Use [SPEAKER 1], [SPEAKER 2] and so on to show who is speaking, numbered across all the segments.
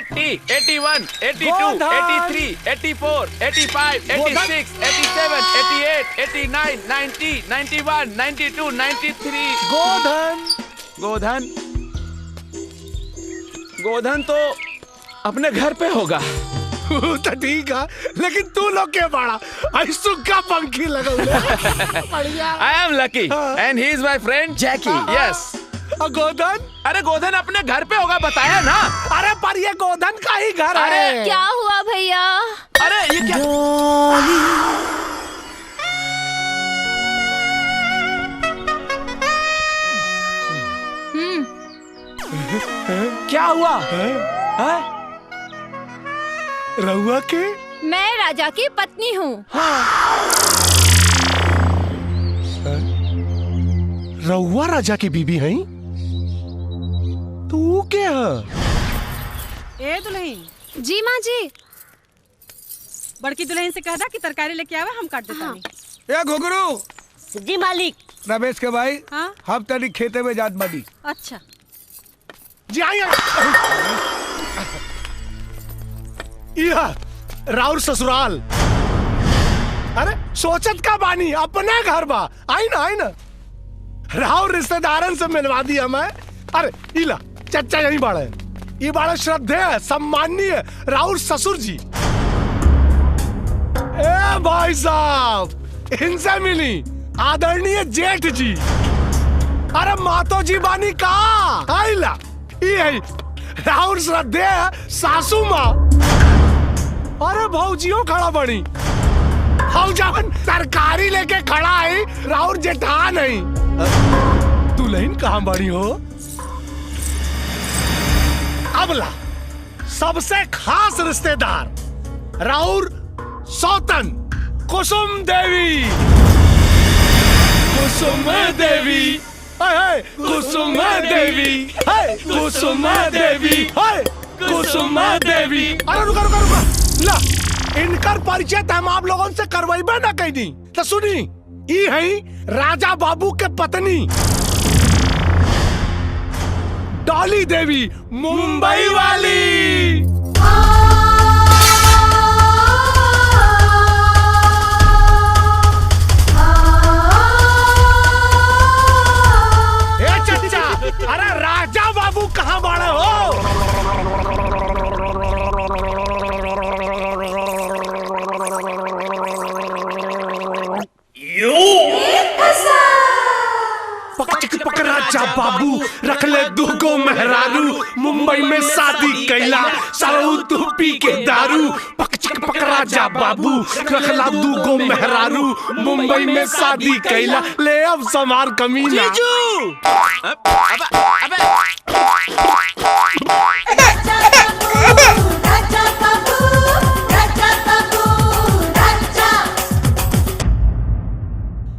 [SPEAKER 1] 80, 81, 82, 83, 84, 85, 86, 87, 88, 89, 90, 91, 92, 93। गोधन गोधन तो अपने घर पे होगा।
[SPEAKER 2] तो ठीक है, लेकिन तू लोग क्या बड़ा सुखा पंखी लगा।
[SPEAKER 1] I am Lucky and he is my friend Jackie. Yes.
[SPEAKER 2] गोधन?
[SPEAKER 1] अरे गोधन अपने घर पे होगा, बताया ना।
[SPEAKER 2] अरे पर ये गोधन का ही घर है।
[SPEAKER 3] क्या हुआ भैया?
[SPEAKER 1] अरे ये क्या? क्या हुआ?
[SPEAKER 2] रहुआ के?
[SPEAKER 3] मैं राजा की पत्नी हूँ।
[SPEAKER 2] रहुआ राजा की बीबी है? तू क्या?
[SPEAKER 4] ए दुल्हन।
[SPEAKER 3] जी माँ जी।
[SPEAKER 4] बड़की दुल्हन से कह दा कि तरकारी लेके आवे, हम काट देता नहीं।
[SPEAKER 2] ए घुघरू।
[SPEAKER 5] जी मालिक।
[SPEAKER 2] रमेश के भाई।
[SPEAKER 4] हाँ?
[SPEAKER 2] हम तनी खेते में जात बानी।
[SPEAKER 4] अच्छा
[SPEAKER 2] जी आइए। राउर ससुराल। अरे सोचत का बानी, अपना घर बा। आई ना राउर रिश्तेदारन से मिलवा दी हमें। अरे इला चचा यही बाड़ा है। ये बाड़ा श्रद्धेय सम्माननीय राउर ससुर जी। ए भाई साहब, इनसे मिली आदरणीय जेठ जी। अरे मातो जी बानी का आइला। ये राउर श्रद्धेय सासू माँ। अरे भौजियो खड़ा बड़ी। भौजान तरकारी लेके खड़ा है, राउर जेठान है। दुल्हन कहाँ बड़ी हो? अबला सबसे खास रिश्तेदार राउर सौतन कुसुम देवी। कुसुम देवी, कुसुम देवी, कुसुम देवी, कुसुम देवी। अरे रुका ला, इनकर परिचय हम आप लोगों से करवाइबे ना कहीं। तो सुनी, ये है राजा बाबू के पत्नी डॉली देवी, मुंबई वाली। ए चचा, अरे राजा बाबू कहाँ बड़े हो? पक राजा बाबू रख ले दुगो मेहरारू, मुंबई में शादी कैला सारू तू पी के दारू। पक राजा बाबू रख ला दुगो मेहरारू, मुंबई में शादी कैला। ले अब समार कमीना।
[SPEAKER 1] जीजू।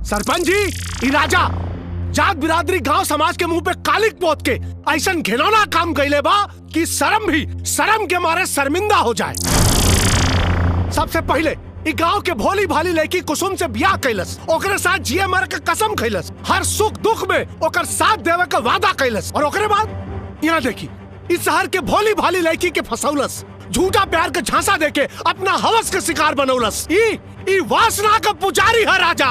[SPEAKER 2] सरपंच जी, राजा जात बिरादरी गांव समाज के मुंह पे कालिक पोत के ऐसा घिनौना काम कैले बा कि शर्म के मारे शर्मिंदा हो जाए। सबसे पहले इ गांव के भोली भाली लड़की कुसुम से ब्याह कैलस, ओकरे साथ जिए मर के कसम खैलस, हर सुख दुख में ओकर साथ देवे का वादा कैलस। और ओकरे बाद यहाँ देखी, इस शहर के भोली भाली लड़की के फसौलस, झूठा प्यार के झांसा देके अपना हवस के शिकार बनौलस। ई वासना का पुजारी है राजा।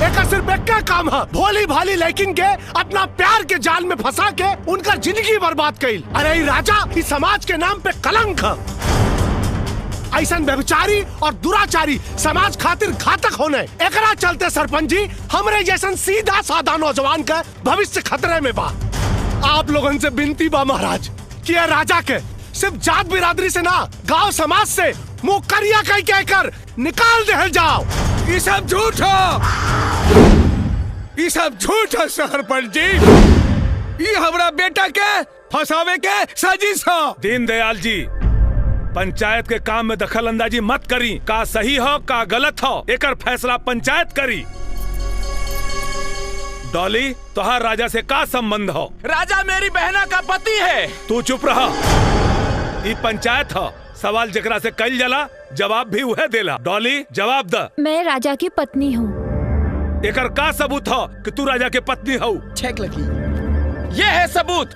[SPEAKER 2] एक सिर्फ एक काम है, भोली भाली लड़किन के अपना प्यार के जाल में फंसा के उनका जिंदगी बर्बाद कइल। अरे राजा, इस समाज के नाम पे कलंक है। ऐसा व्यभिचारी और दुराचारी समाज खातिर घातक होने, एकरा चलते सरपंच जी हमरे जैसन सीधा साधा नौजवान का भविष्य खतरे में बा। आप लोगन से विनती बा महाराज कि ये राजा के सिर्फ जात बिरादरी से ना, गांव समाज से मुंह करिया कह कहकर निकाल दे जाओ। ये सब झूठ है, ये सब झूठ है सरपंच जी। ये हमारा बेटा के फंसावे के साजिश है।
[SPEAKER 6] दीनदयाल जी, पंचायत के काम में दखल अंदाजी मत करी। का सही हो का गलत हो, एकर फैसला पंचायत करी। डॉली, तोहार राजा से का संबंध हो?
[SPEAKER 1] राजा मेरी बहना का पति है।
[SPEAKER 6] तू चुप रहा। ये पंचायत हो, सवाल जकरा से कल जला जवाब भी वह देला। डॉली जवाब द।
[SPEAKER 3] मैं राजा की पत्नी हूँ।
[SPEAKER 6] एकर का सबूत हो कि तू राजा के पत्नी हो?
[SPEAKER 1] चेक लगी। ये है सबूत।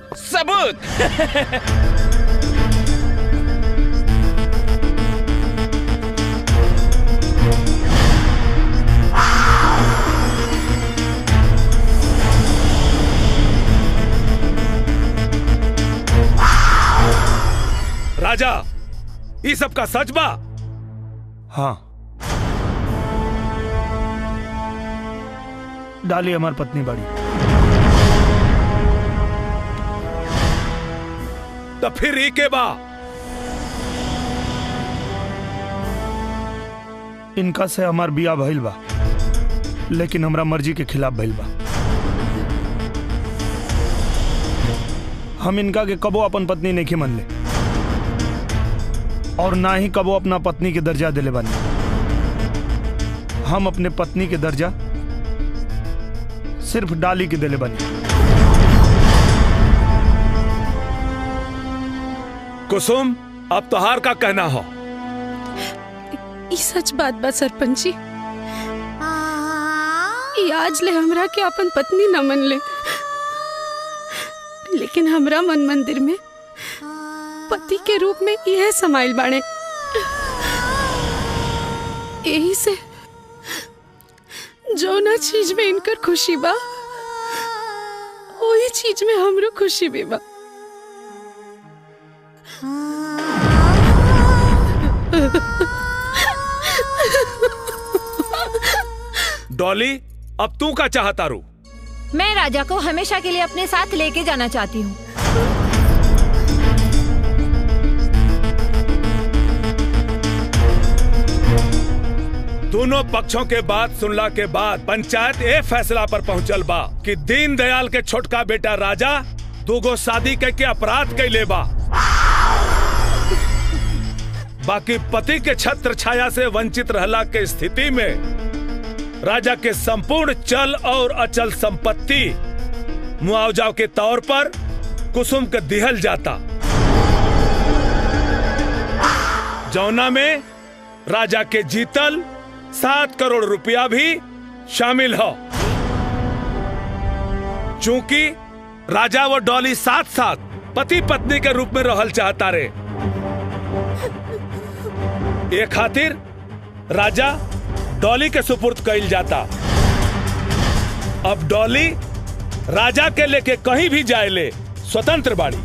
[SPEAKER 6] राजा ये सब का सच बा?
[SPEAKER 5] हाँ, डाली हमार पत्नी बाड़ी।
[SPEAKER 6] तो फिर ई के बा?
[SPEAKER 5] इनका से हमार बिया भइल बा, लेकिन हमरा मर्जी के खिलाफ भइल बा। हम इनका के कबो अपन पत्नी नहीं मन ले, और ना ही कबो अपना पत्नी के दर्जा दिले बानी। हम अपने पत्नी के दर्जा सिर्फ डाली के दिले बानी।
[SPEAKER 6] कुसुम, अब तोहार का कहना हो?
[SPEAKER 7] ई सच बात बा सरपंच जी। ई आज ले हमरा के अपन पत्नी न मन ले, लेकिन हमरा मन मंदिर में पति के रूप में यह समाइल बाणे। यही से जो ना चीज में इनकर खुशी बा, वही चीज में हमरो खुशी भी बा।
[SPEAKER 6] डॉली, अब तू का चाहता रू?
[SPEAKER 3] मैं राजा को हमेशा के लिए अपने साथ लेके जाना चाहती हूँ।
[SPEAKER 6] दोनों पक्षों के बात सुनला के बाद पंचायत ए फैसला पर पहुंचल बा कि दीनदयाल के छोटका बेटा राजा दूगो शादी के अपराध कैले बा। बाकी पति के छत्र छाया से वंचित रहला के स्थिति में राजा के संपूर्ण चल और अचल संपत्ति मुआवजा के तौर पर कुसुम के दिहल जाता, जौना में राजा के जीतल 7 करोड़ रुपया भी शामिल हो। चूंकि राजा व डॉली साथ साथ पति पत्नी के रूप में रहल चाहता रे, ये खातिर राजा डॉली के सुपुर्द कइल जाता। अब डॉली राजा के लेके कहीं भी जाए ले स्वतंत्र बाड़ी।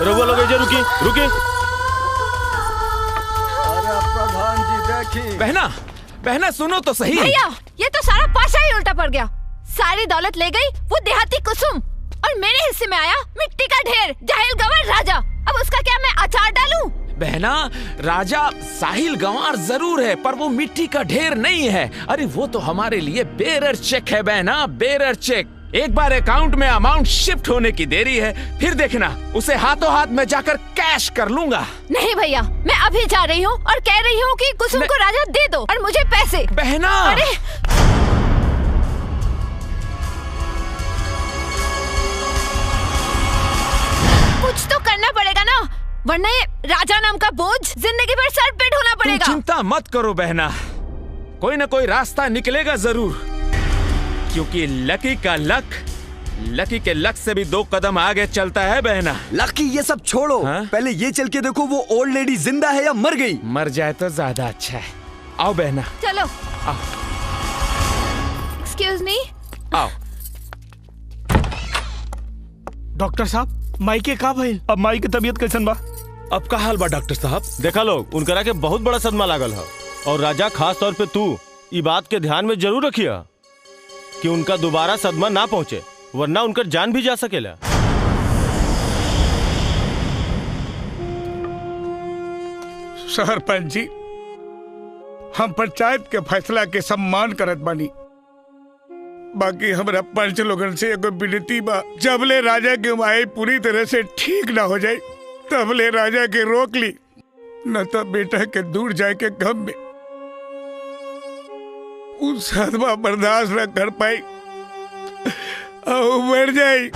[SPEAKER 1] रघुआ लोग रुकी रुकी। बहना बहना सुनो तो सही।
[SPEAKER 3] भैया, ये तो सारा पाशा ही उल्टा पड़ गया। सारी दौलत ले गई वो देहाती कुसुम, और मेरे हिस्से में आया मिट्टी का ढेर जाहिल गंवार राजा। अब उसका क्या मैं अचार डालूं?
[SPEAKER 1] बहना, राजा साहिल गंवार जरूर है, पर वो मिट्टी का ढेर नहीं है। अरे वो तो हमारे लिए बेरर चेक है बहना, बेरर चेक। एक बार अकाउंट में अमाउंट शिफ्ट होने की देरी है, फिर देखना उसे हाथों हाथ में जाकर कैश कर लूंगा।
[SPEAKER 3] नहीं भैया, मैं अभी जा रही हूँ और कह रही हूँ कि कुसुम को राजा दे दो और मुझे पैसे।
[SPEAKER 1] बहना,
[SPEAKER 3] अरे कुछ तो करना पड़ेगा ना, वरना ये राजा नाम का बोझ जिंदगी भर सर पे ढोना पड़ेगा।
[SPEAKER 1] तुम चिंता मत करो बहना, कोई ना कोई रास्ता निकलेगा जरूर, क्योंकि लकी के लक से भी 2 कदम आगे चलता है बहना।
[SPEAKER 8] लकी ये सब छोड़ो, पहले ये चल के देखो वो ओल्ड लेडी जिंदा है या मर गई।
[SPEAKER 1] मर जाए तो ज्यादा अच्छा है। आओ बहना,
[SPEAKER 3] चलो।
[SPEAKER 1] आओ।
[SPEAKER 3] Excuse me.
[SPEAKER 1] आओ।
[SPEAKER 2] डॉक्टर साहब, माई के का भइल?
[SPEAKER 5] अब माई की तबीयत कैसन बा?
[SPEAKER 6] अब का हाल बा डॉक्टर साहब?
[SPEAKER 9] देखा लोग, उनकरा के बहुत बड़ा सदमा लागल है, और राजा खास तौर पे तू ये बात के ध्यान में जरूर रखिया कि उनका दोबारा सदमा ना पहुंचे, वरना उनका जान भी जा सकेला।
[SPEAKER 10] सरपंच जी, हम पंचायत के फैसला के सम्मान करत बानी, बाकी हमरा पंच लोगन से एगो विनती बा, जबले राजा के माई पूरी तरह से ठीक ना हो जाए तबले राजा के रोक ली, न तो बेटा के दूर जाए के गम में उस सदमा बर्दाश्त न कर पाई और मर जाए।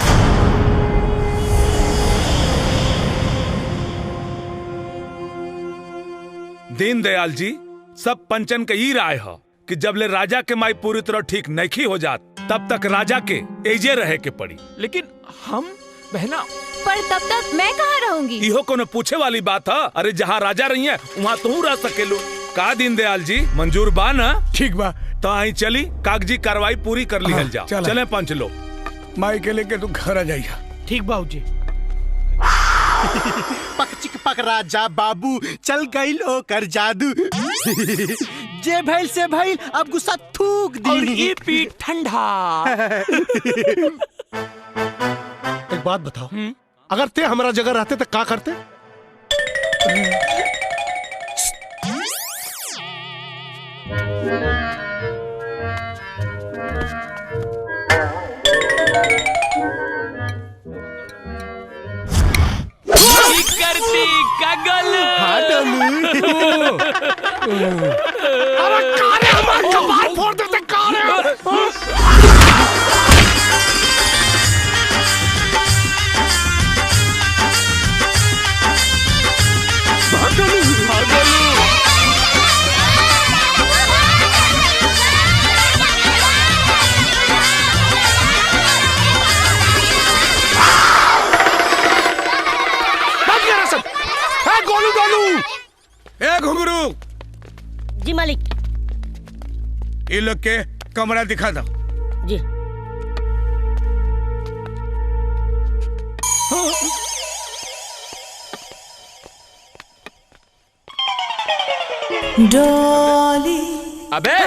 [SPEAKER 6] दीनदयाल जी, सब पंचन के ई राय है कि जबले राजा के माई पूरी तरह ठीक नहीं हो जात तब तक राजा के एजे रहे के पड़ी।
[SPEAKER 1] लेकिन हम बहना
[SPEAKER 3] पर तब तक मैं कहाँ रहूंगी?
[SPEAKER 6] इहो कोनो पूछे वाली बात है? अरे जहाँ राजा रही है वहाँ तू रह सकेलू का। दीनदयाल जी मंजूर बा ना?
[SPEAKER 10] ठीक बा।
[SPEAKER 6] तो आई चली कागजी कार्रवाई पूरी कर ली जाओ। चले पंच लोग।
[SPEAKER 10] माई के लेके तू घर आ जाइया।
[SPEAKER 2] ठीक बाबूजी।
[SPEAKER 11] पक चिक पक राजा बाबू चल गई लो कर जादू। जे भइल से भइल अब गुस्सा थूक दी
[SPEAKER 1] और ये पीठ ठंडा।
[SPEAKER 2] एक बात बताओ, अगर ते हमारा जगह रहते तो क्या करते?
[SPEAKER 1] करती कगल।
[SPEAKER 2] अरे कारे हमारे कपाल फोड़ देते कारे। गोलू गोलू।
[SPEAKER 10] ए घुंगरू
[SPEAKER 12] जी मालिक।
[SPEAKER 10] ये लोग के कमरा दिखा दो।
[SPEAKER 12] जी।
[SPEAKER 1] डॉली। अबे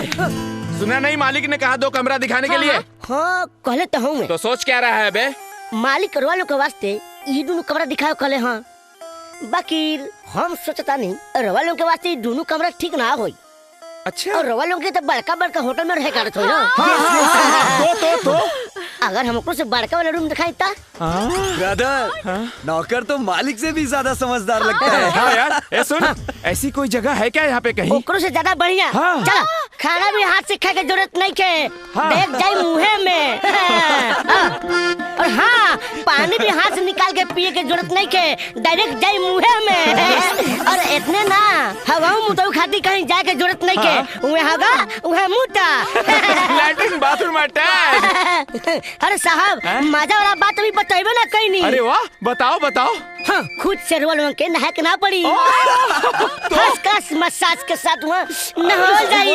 [SPEAKER 1] सुना नहीं, मालिक ने कहा 2 कमरा दिखाने के लिए।
[SPEAKER 12] हाँ कहले तो हूँ मैं।
[SPEAKER 1] तो सोच क्या रहा है बे?
[SPEAKER 12] मालिक रवा लोग के वास्ते ये दोनों कमरा दिखाओ कहले। हाँ बाकी हम सोचता नहीं रवा लोग के वास्ते दोनों कमरा ठीक ना होई।
[SPEAKER 1] अच्छा।
[SPEAKER 12] और रवा लोग के तो बड़का बड़का होटल में रह कर ना।
[SPEAKER 8] तो
[SPEAKER 12] अगर हमको से बड़का वाला रूम दिखाई ता।
[SPEAKER 8] ब्रदर नौकर तो मालिक से भी ज्यादा समझदार लगता है।
[SPEAKER 1] हाँ यार, ए सुन, ऐसी कोई जगह है क्या यहाँ पे कहीं?
[SPEAKER 12] ओकरो से ज्यादा बढ़िया।
[SPEAKER 1] हाँ।
[SPEAKER 12] चला खाना भी हाथ से खाए के जरूरत नहीं के।
[SPEAKER 1] हाँ।
[SPEAKER 12] देख जाए मुँहे में। और हाँ पानी भी हाथ से निकाल के पिए के जरूरत नहीं के, डायरेक्ट जाए मुँहे में। और इतने ना हवाओं मुताऊ खाती कहीं जाए के जरूरत नहीं के। उहे हगा उहे मुता।
[SPEAKER 1] Latrine bathroom attach.
[SPEAKER 12] अरे साहब मजा वाला बात अभी बताइबे ना कहीं नहीं।
[SPEAKER 1] अरे वाह, बताओ बताओ।
[SPEAKER 12] हाँ, खुद से रोल के नहा के ना पड़ी। फर्स्ट क्लास मसाज के साथ वहाँ नहा जाई।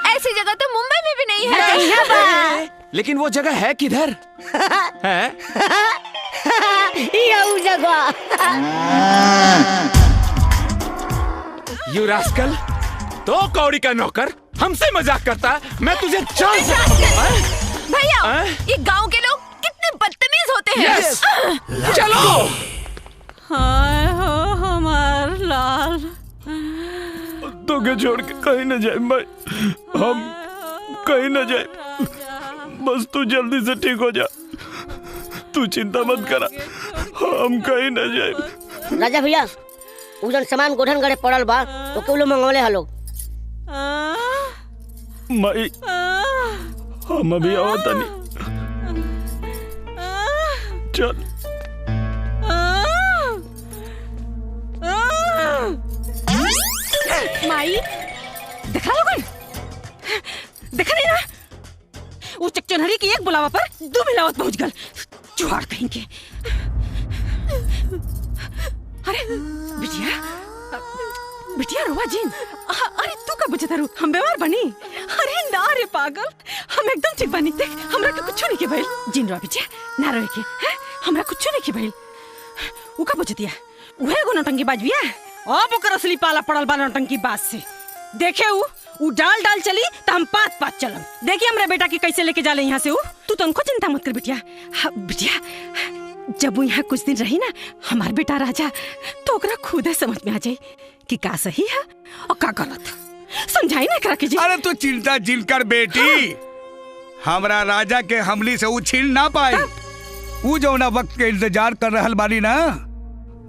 [SPEAKER 3] ऐसी जगह तो मुंबई में भी नहीं है।
[SPEAKER 1] लेकिन वो जगह है किधर? है?
[SPEAKER 12] ये जगह।
[SPEAKER 1] यू रास्कल, तो कौड़ी का नौकर हमसे मजाक करता। मैं तुझे
[SPEAKER 3] भैया, ये गांव के लोग कितने बदतमीज होते हैं।
[SPEAKER 1] Yes. चलो।
[SPEAKER 4] हाय हो हमार लाल।
[SPEAKER 5] तो के छोड़ के कहीं न जाए भाई, हम कहीं न जाए। बस तू जल्दी से ठीक हो जा, तू चिंता मत करा, हम कहीं न जाए।
[SPEAKER 12] राजा भैया उजन सामान गोधन गड़े पड़ल बा तो केवलो मंगवले हलो।
[SPEAKER 5] माई हम अभी आवत नहीं। चल।
[SPEAKER 4] माई देखा लोगन, देखा नहीं ना वो चकचनहरी की एक बुलावा पर 2 मिलावट पहुंच गल। चुहाड़ कहीं के। अरे बिटिया बिटिया रोवा जीन। अरे तू का बुझता रू हम बीमार बनी? अरे ना रे पागल, हम एकदम ठीक बनी। देख हमरा के कुछ नहीं के भइल। जीन रो बिटिया ना रोए के। हमरा कुछ नहीं के भइल। ऊ का बुझतिया उहे एगो नौटंकी बाज बिया। अब ओकर असली पाला पड़ल बा नौटंकी बाज से। देखे ऊ डाल डाल चली तो हम 5-5 चलम। देखिए हमरे बेटा की कैसे लेके जाले यहाँ से। ऊ तू तो उनको चिंता मत कर बिटिया। बिटिया जब वो यहाँ कुछ दिन रही ना हमार बेटा राजा, तो ओकरा खुदे समझ में आ जाए कि का सही है और का गलत। समझाई ना करा कीजिए।
[SPEAKER 10] अरे तू चिंता जिन कर बेटी। हमरा राजा के हमली से वो छीन ना पाई। वो जो ना वक्त के इंतजार कर रहल बानी ना,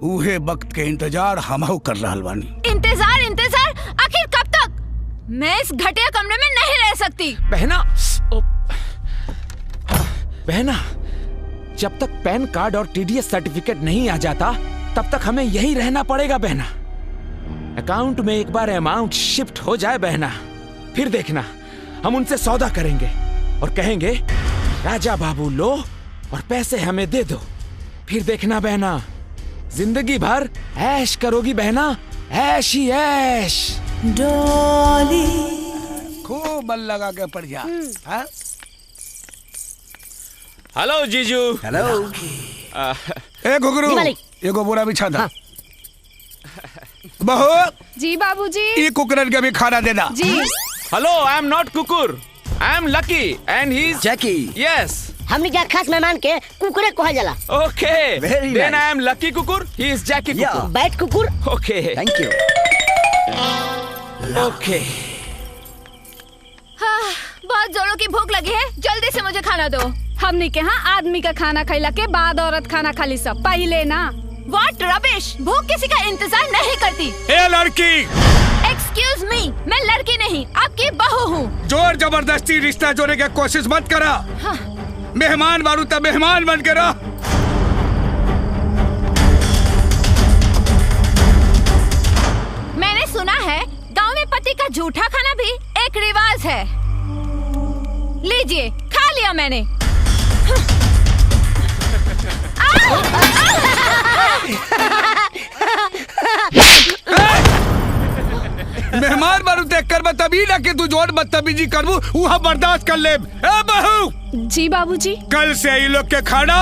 [SPEAKER 10] उहे वक्त के इंतजार हमहू कर रहल बानी।
[SPEAKER 3] इंतजार इंतजार आखिर कब तक? मैं इस घटिया कमरे में नहीं रह सकती।
[SPEAKER 1] बहना, जब तक पैन कार्ड और टीडीएस सर्टिफिकेट नहीं आ जाता तब तक हमें यहीं रहना पड़ेगा बहना। अकाउंट में एक बार अमाउंट शिफ्ट हो जाए बहना, फिर देखना हम उनसे सौदा करेंगे और कहेंगे राजा बाबू लो और पैसे हमें दे दो। फिर देखना बहना, जिंदगी भर ऐश करोगी बहना, ऐश ही ऐश।
[SPEAKER 10] डोली खूब बल लगा के पड़ जा।
[SPEAKER 1] हेलो जीजू।
[SPEAKER 8] हेलो।
[SPEAKER 10] ए घुघरू, एगो बोरा बिछा दा। बहू।
[SPEAKER 7] जी बाबूजी।
[SPEAKER 10] ये कुकरन के भी खाना देना।
[SPEAKER 7] जी।
[SPEAKER 1] हेलो, आई एम नॉट कुकुर, I am lucky and he is
[SPEAKER 8] Jacky.
[SPEAKER 1] Yes.
[SPEAKER 12] हमने क्या खास मेहमान के कुकुरे कहा जाला।
[SPEAKER 1] Okay,
[SPEAKER 8] Very
[SPEAKER 1] then
[SPEAKER 8] nice.
[SPEAKER 1] I am lucky कुकुर, ही इज जैकी कुकुर।
[SPEAKER 12] बैट कुकुर।
[SPEAKER 1] Okay,
[SPEAKER 8] thank you.
[SPEAKER 1] ओके।
[SPEAKER 3] हाँ, बहुत जोरों की भूख लगी है, जल्दी से मुझे खाना दो।
[SPEAKER 7] हमने के यहाँ आदमी का खाना खैला के बाद औरत खाना खाली सब पहले ना।
[SPEAKER 3] What rubbish! भूख किसी का इंतजार नहीं करती।
[SPEAKER 10] ए लड़की!
[SPEAKER 3] Excuse me, मैं लड़की नहीं, आपकी बहू हूँ।
[SPEAKER 10] जोर जबरदस्ती रिश्ता जोड़ने की कोशिश मत करा।
[SPEAKER 3] हाँ।
[SPEAKER 10] मेहमान बारू तब मेहमान बन के रह।
[SPEAKER 3] मैंने सुना है गांव में पति का जूठा खाना भी एक रिवाज है। लीजिए, खा लिया मैंने।
[SPEAKER 10] मेहमान बारू देख कर बतबी ना कि तू जोर बदतमीजी करबू, वहाँ बर्दाश्त कर ले। ए बहू!
[SPEAKER 7] जी बाबूजी।
[SPEAKER 10] कल से ये लोग के खाना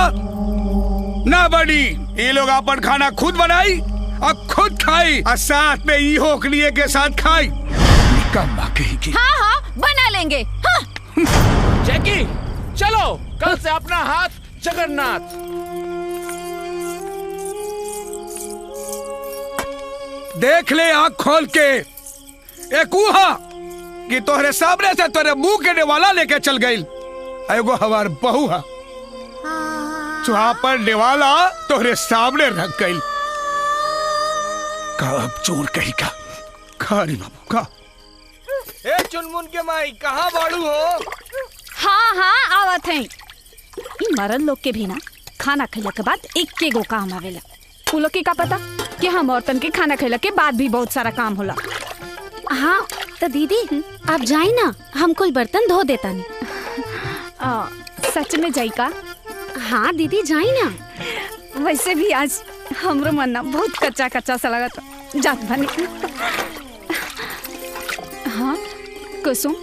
[SPEAKER 10] ना बनी, ये लोग अपन खाना खुद बनाई और खुद खाई और साथ में ये होकलिए के साथ खाई। निकम्मा कहेगी।
[SPEAKER 3] हाँ हाँ, बना लेंगे। हाँ।
[SPEAKER 1] जैकी, चलो कल से अपना हाथ जगन्नाथ।
[SPEAKER 10] देख ले आँख खोल के, एक उहा कि तोहरे सामने से तोरे मुंह के नेवाला लेके चल गई। एगो हमार बहू है, पर नेवाला तोहरे सामने रख गई। कब चोर कही का खारी बाबू का।
[SPEAKER 9] ए चुनमुन के माई कहाँ बाड़ू हो?
[SPEAKER 7] हाँ हाँ आवत हैं। इन मरद लोग के भी ना खाना खैला के बाद एक गो काम आवेला। उ लोग के का पता कि हम औरतन के खाना खैला के बाद भी बहुत सारा काम होला।
[SPEAKER 13] हाँ तो दीदी आप जाई ना, हम कुल बर्तन धो देता नहीं।
[SPEAKER 7] सच में जाई का?
[SPEAKER 13] हाँ दीदी जाई ना।
[SPEAKER 7] वैसे भी आज हमरो मन ना बहुत कच्चा कच्चा सा लगा था। जात बनी। हाँ कुसुम,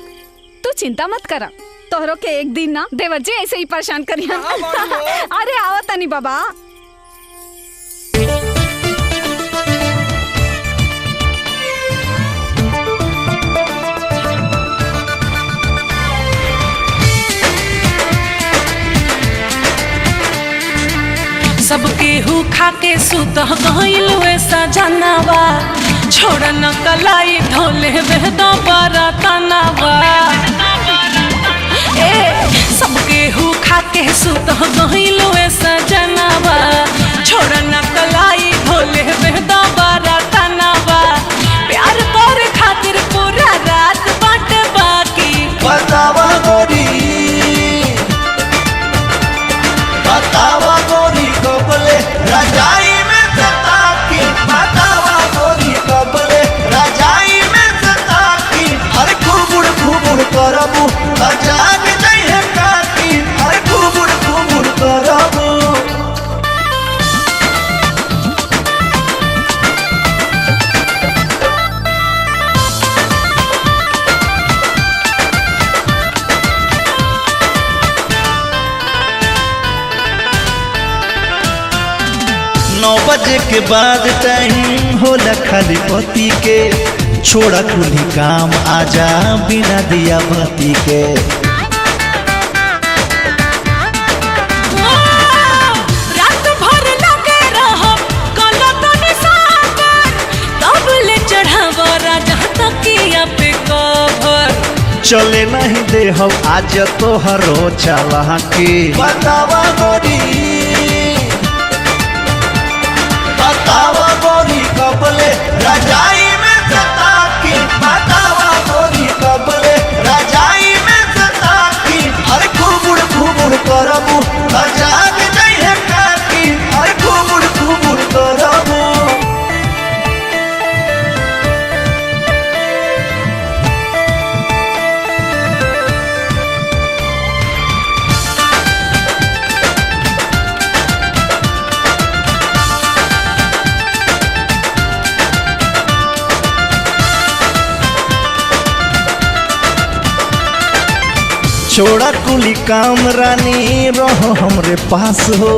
[SPEAKER 7] तू चिंता मत करा, तोहरो के एक दिन ना देवर जी ऐसे ही परेशान करिया। अरे आओ तनी बाबा।
[SPEAKER 14] सबके हु खाके सुत गइल वैसा जनावा, छोड़ न कलाई ढोले बेदो बरतनावा। ए सबके हु खाके सुत गइल वैसा जनावा, छोड़ न कलाई ढोले बेदो बरतनावा। प्यार तोरे खातिर पूरा रात बाटे बाकी।
[SPEAKER 15] बतावा गोरी, बतावा गोरी कबले रजाई में सता की। बतावा गोरी कबले रजाई में सता की। अरे घुमुड़ घुमुड़ करबू जाग नहीं है काकी। अरे घुमुड़ घुमुड़ करबू। नौ बजे के बाद टाइम होला खाली पति के। छोड़ा कुली काम आजा बिना दिया बत्ती के।
[SPEAKER 14] रात भर लगे रहो गलत निशान, तब ले चढ़ाव राजा तकिया पे कवर।
[SPEAKER 15] चले नहीं दे हम आज तोहरो चला की। बतावा गोरी, बतावा गोरी कबले रजाई में सता की। बतावा गोरी कबले रजाई में सता की। अरे घुमुड़ घुमुड़ करबू जाग नहीं है काकी। अरे घुमुड़ घुमुड़ करबू। छोड़ा कुली काम रानी रहो हमरे पास हो,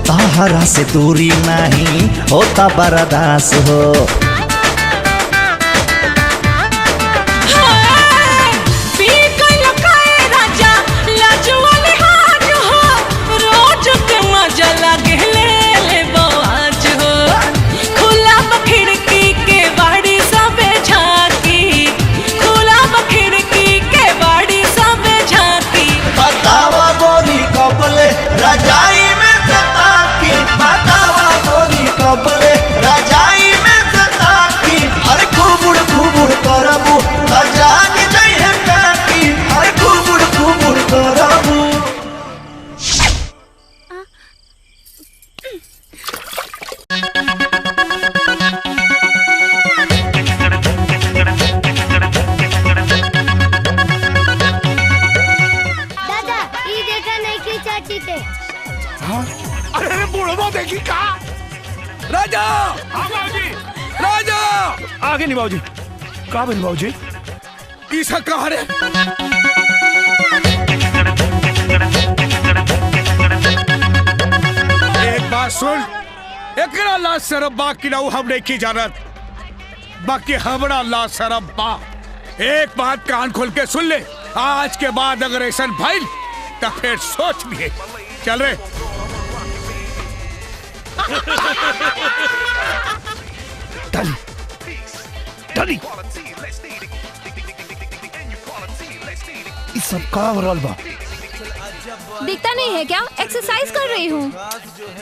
[SPEAKER 15] ताहरा से दूरी नहीं होता बर्दाश्त हो।
[SPEAKER 16] रजाई में सता की बतावा गोरी कबले, रजाई में सता की हर खूबुड़ खूबुड़ करबू, जाग जाई है काकी हर खूबुड़ खूबुड़ करबू।
[SPEAKER 17] दादा ये देखा नहीं की चाची थे।
[SPEAKER 2] अरे बुढ़वा देखी का
[SPEAKER 5] राजा
[SPEAKER 2] बाबूजी
[SPEAKER 5] राजा आगे नहीं बाबूजी। कहा बन बाबूजी ईसा कहा रे?
[SPEAKER 10] एक बात सुन, एकरा ला शरब बा की ना हम नहीं की जानत, बाकी हमरा ला शरब बा। एक बात कान खोल के सुन ले, आज के बाद अगर ऐसा भइल तो फिर सोच लिए। चल रे
[SPEAKER 5] डाली डाली इस सब का हो रहल बा?
[SPEAKER 3] दिखता नहीं है क्या? एक्सरसाइज कर रही हूँ।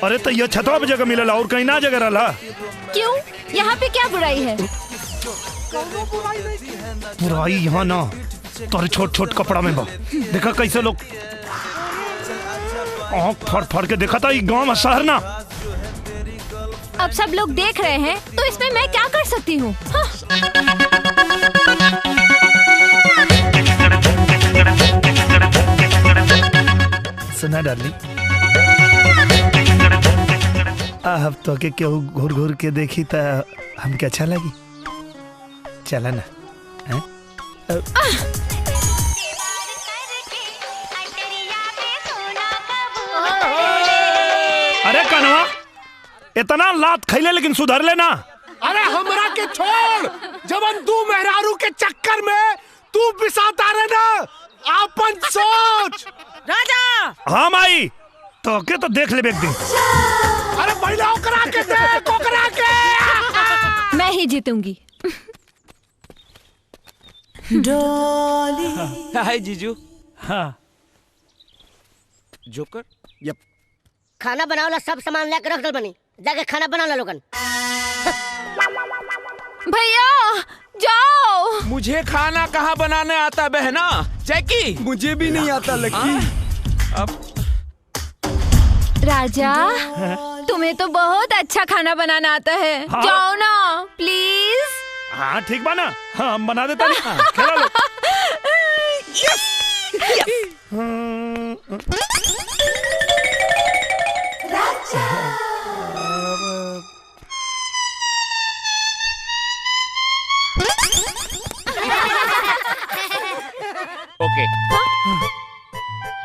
[SPEAKER 5] अरे तो ये छतवा पे जगह मिलेला और कहीं ना जगह रहला।
[SPEAKER 3] क्यों? यहाँ पे क्या बुराई है?
[SPEAKER 5] बुराई यहाँ ना तोरे छोट छोट कपड़ा में बा। देखा कैसे लोग आँख फाड़ फाड़ के देखा था। ये गाँव में शहर ना।
[SPEAKER 3] अब सब लोग देख रहे हैं तो इसमें मैं क्या कर सकती हूँ?
[SPEAKER 5] सुना डार्लिंग, अब तो के केहू घूर घूर के देखी तो हमके अच्छा लगी। चला ना हैं? अरे कनवा इतना लात खैले लेकिन सुधर लेना।
[SPEAKER 2] अरे हमरा के छोड़, जबन तू मेहरारू के चक्कर में तू पिसाता रहे ना, आपन सोच।
[SPEAKER 4] राजा
[SPEAKER 5] हाँ माई तो के तो देख ले एक दिन।
[SPEAKER 2] अरे महिलाओं करा के देख, करा के
[SPEAKER 3] मैं ही जीतूंगी।
[SPEAKER 1] डॉली हाय जीजू।
[SPEAKER 5] हाँ
[SPEAKER 1] जोकर।
[SPEAKER 12] यप। खाना बनावला सब सामान लेकर रख दल बनी, जाके खाना बना ला लोगन।
[SPEAKER 3] भैया जाओ।
[SPEAKER 1] मुझे खाना कहाँ बनाने आता बहना? जैकी
[SPEAKER 8] मुझे भी नहीं आता लकी।
[SPEAKER 1] अब
[SPEAKER 3] राजा तुम्हें तो बहुत अच्छा खाना बनाना आता है।
[SPEAKER 5] हाँ?
[SPEAKER 3] जाओ ना प्लीज।
[SPEAKER 5] हाँ ठीक बा ना। हाँ हम बना देता नहीं। खेला लो।
[SPEAKER 1] ओके।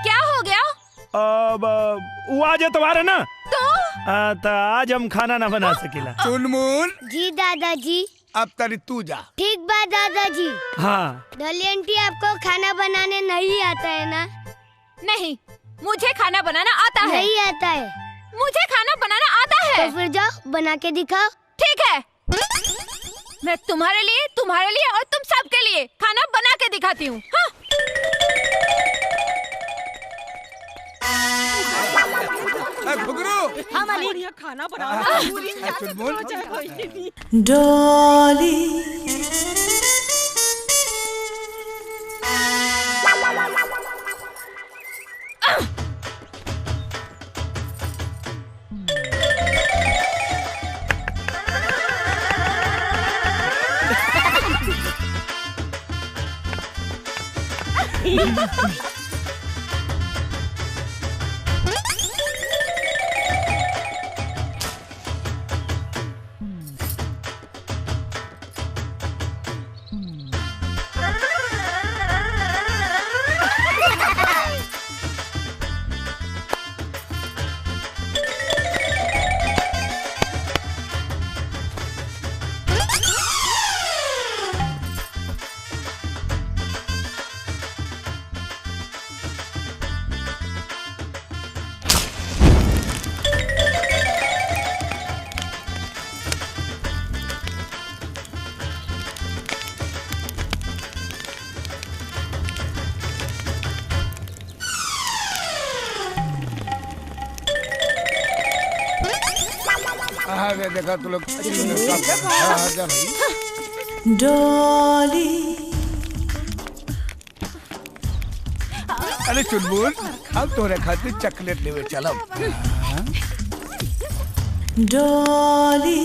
[SPEAKER 3] क्या हो गया?
[SPEAKER 5] अब वो आज एतवार है ना
[SPEAKER 3] तो
[SPEAKER 5] आज हम खाना ना बना सकेला।
[SPEAKER 10] चुनमुन
[SPEAKER 17] जी दादाजी।
[SPEAKER 10] अब तरी तू जा।
[SPEAKER 17] ठीक बात दादाजी।
[SPEAKER 5] हाँ
[SPEAKER 17] डॉली आंटी आपको खाना बनाने नहीं आता है ना?
[SPEAKER 3] नहीं, मुझे खाना बनाना आता है।
[SPEAKER 17] नहीं आता है?
[SPEAKER 3] मुझे खाना बनाना आता है।
[SPEAKER 17] तो फिर जाओ बना के दिखाओ।
[SPEAKER 3] ठीक है, मैं तुम्हारे लिए और तुम सबके लिए खाना बना के दिखाती हूँ। हाँ?
[SPEAKER 10] घुघरू
[SPEAKER 4] हाँ बढ़िया खाना बनाओ।
[SPEAKER 14] डॉली
[SPEAKER 10] आगे देखा तू लोग जा भाई
[SPEAKER 14] डॉली।
[SPEAKER 10] अरे चुनबुल हम तोरे खातिर चॉकलेट लेवे चलब।
[SPEAKER 14] डॉली।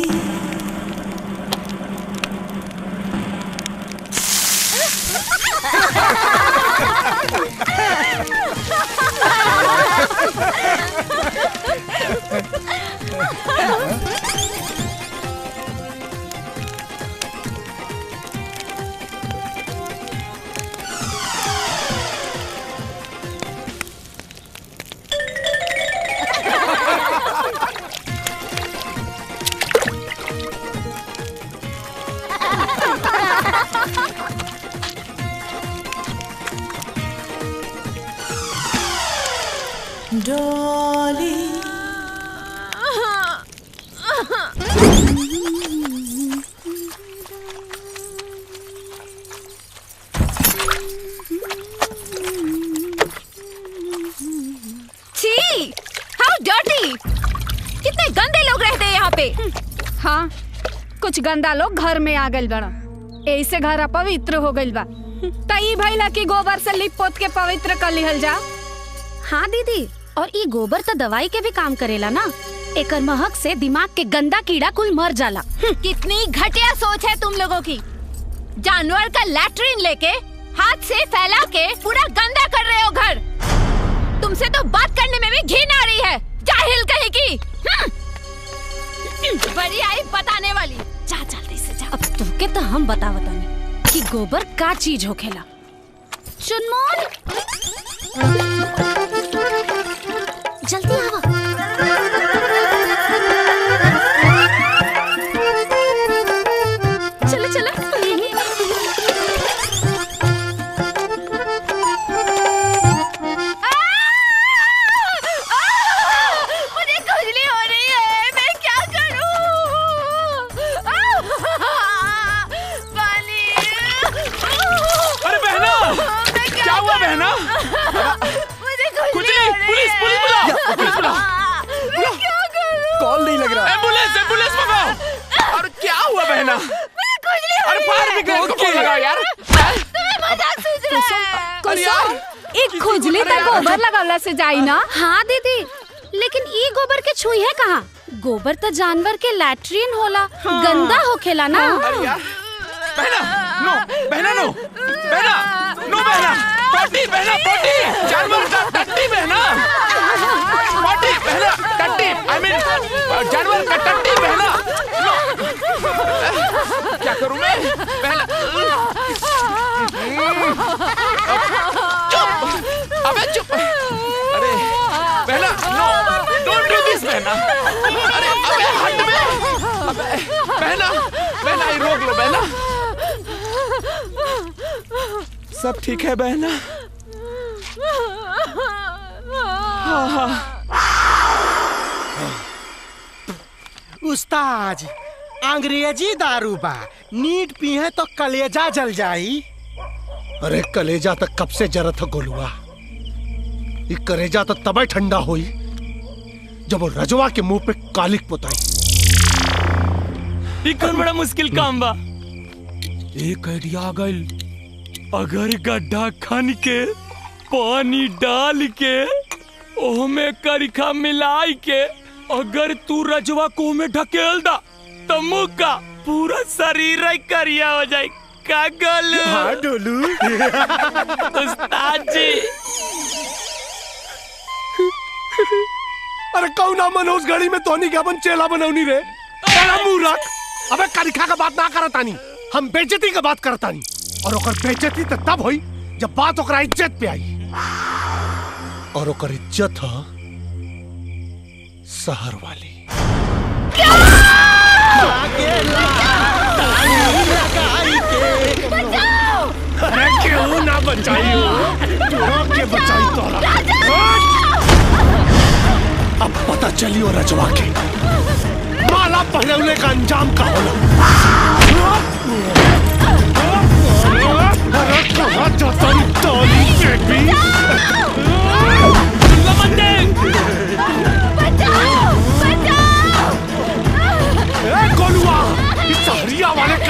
[SPEAKER 14] डॉली।
[SPEAKER 3] छी, how dirty! कितने गंदे लोग रहते हैं यहाँ पे।
[SPEAKER 7] हाँ, कुछ गंदा लोग घर में आ गइल बड़ा, ऐसे घर अपवित्र हो गइल बा। तई भइला कि गोबर से लिप पोत के पवित्र कर लिहल जा।
[SPEAKER 13] हाँ दीदी, और ये गोबर तो दवाई के भी काम करेला ना। एकर महक से दिमाग के गंदा कीड़ा कुल मर जाला।
[SPEAKER 3] कितनी घटिया सोच है तुम लोगों की। जानवर का लैट्रिन लेके हाथ से फैला के पूरा गंदा कर रहे हो घर। तुमसे तो बात करने में भी घिन आ रही है, जाहिल कहीं की। बड़ी आई बताने वाली।
[SPEAKER 13] जा जल्दी से जा। अब तुमके तो हम बतावतानी कि गोबर का चीज होखेला। चुनमोन जल्दी आवा। चलो चलो।
[SPEAKER 3] मुझे खुजली हो रही है, मैं क्या करूं? पानी।
[SPEAKER 1] अरे बहना, क्या हुआ बहना?
[SPEAKER 3] खुजली
[SPEAKER 1] पुलिस बुलाओ, पुलिस बुलाओ।
[SPEAKER 3] मैं क्या करूं?
[SPEAKER 8] कॉल नहीं लग रहा।
[SPEAKER 1] एम्बुलेंस मंगाओ। और क्या हुआ बहना? अरे फायर ब्रिगेड को फोन लगाओ यार।
[SPEAKER 3] तुम्हें मजाक सूझ रहा है।
[SPEAKER 1] अरे यार,
[SPEAKER 7] एक खुजली तक गोबर लगावला से जाई ना।
[SPEAKER 13] हाँ दीदी, लेकिन ई गोबर के छुई है कहाँ? गोबर तो जानवर के लैट्रिन होला, गंदा होखेला ना।
[SPEAKER 1] अरे यार, बहना नो, बहना नो, बहना नो, बहना पॉटी, बहना पॉटी, जानवर का टट्टी बहना, पॉटी बहना, टट्टी, आई मीन जानवर का टट्टी बहना। क्या करूं मैं बहना? चुप, अबे चुप। अरे बहना नो, डोंट डू दिस बहना। अरे अबे हट में, अबे बहना, बहना ये रोक लो बहना। सब ठीक है बहना? हाँ हाँ।
[SPEAKER 11] उस्ताद, अंग्रेजी दारू बा, नीट पीहे तो कलेजा जल जाई।
[SPEAKER 2] अरे कलेजा तक कब से जरत है गोलुआ। ये कलेजा तो तबे ठंडा हुई जब वो रजवा के मुंह पे कालिक पुताई।
[SPEAKER 5] ये कौन बड़ा मुश्किल काम बा। एक आइडिया आ गइल। अगर गड्ढा खन के पानी डाल के ओमे करिखा मिलाई के अगर तू रजवा को में ढकेल दा तो मुँह का पूरा शरीर करिया हो जाए। का गोलू?
[SPEAKER 11] हाँ डोलू।
[SPEAKER 5] उस्ताद जी।
[SPEAKER 2] अरे कौना मनोज गाड़ी में तोनी के अपन चेला बनौनी रे। मुंह रख। अबे करिखा का बात ना करतानी, हम बेइज्जती का बात करतानी। और ओकर बेइज्जती तो तब हुई जब बात ओकरा इज्जत पे आई। और ओकर इज्जत है शहर वाली। अरे क्यों ना बचाई हो? के बचाई तोरा। अब पता चली हो रजवा के माला पहनने का अंजाम का होला। अरे कहाँ जाता है टोली बेबी?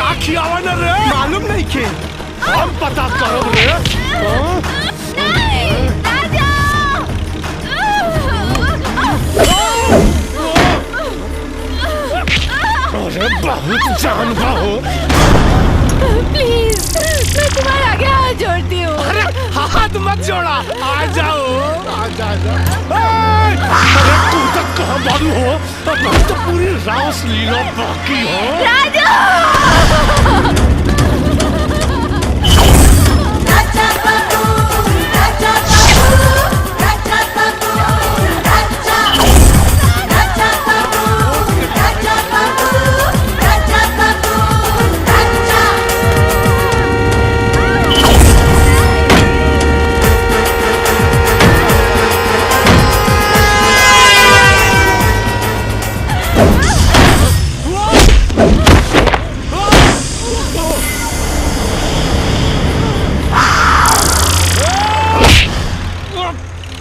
[SPEAKER 2] का खियावा न रे?
[SPEAKER 11] मालूम नहीं के।
[SPEAKER 2] हम पता करो रे। हाँ? अरे बहुत जानवा हो।
[SPEAKER 3] प्लीज मैं तुम्हारे आगे हाथ जोड़ती हूँ।
[SPEAKER 2] अरे हाथ मत जोड़ा, आ जाओ, आ जाओ। अरे तू तक कहाँ बालू हो? अब तो पूरी रास लीला बाकी हो।
[SPEAKER 3] राजा!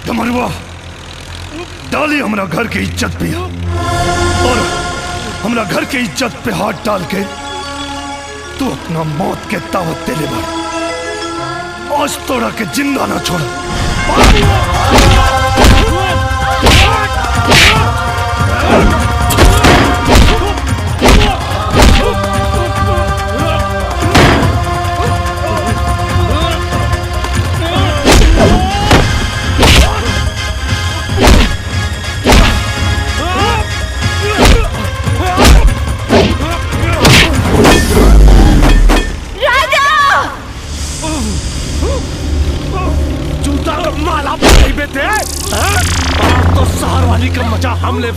[SPEAKER 5] डमरुआ डाली हमरा घर के इज्जत पे और हमरा घर के इज्जत पे हाथ डाल के तू अपना मौत के दावत दे ले भाई। आज तोड़ा के जिंदा ना छोड़।
[SPEAKER 2] तो सहार वाली का मजा हम ले।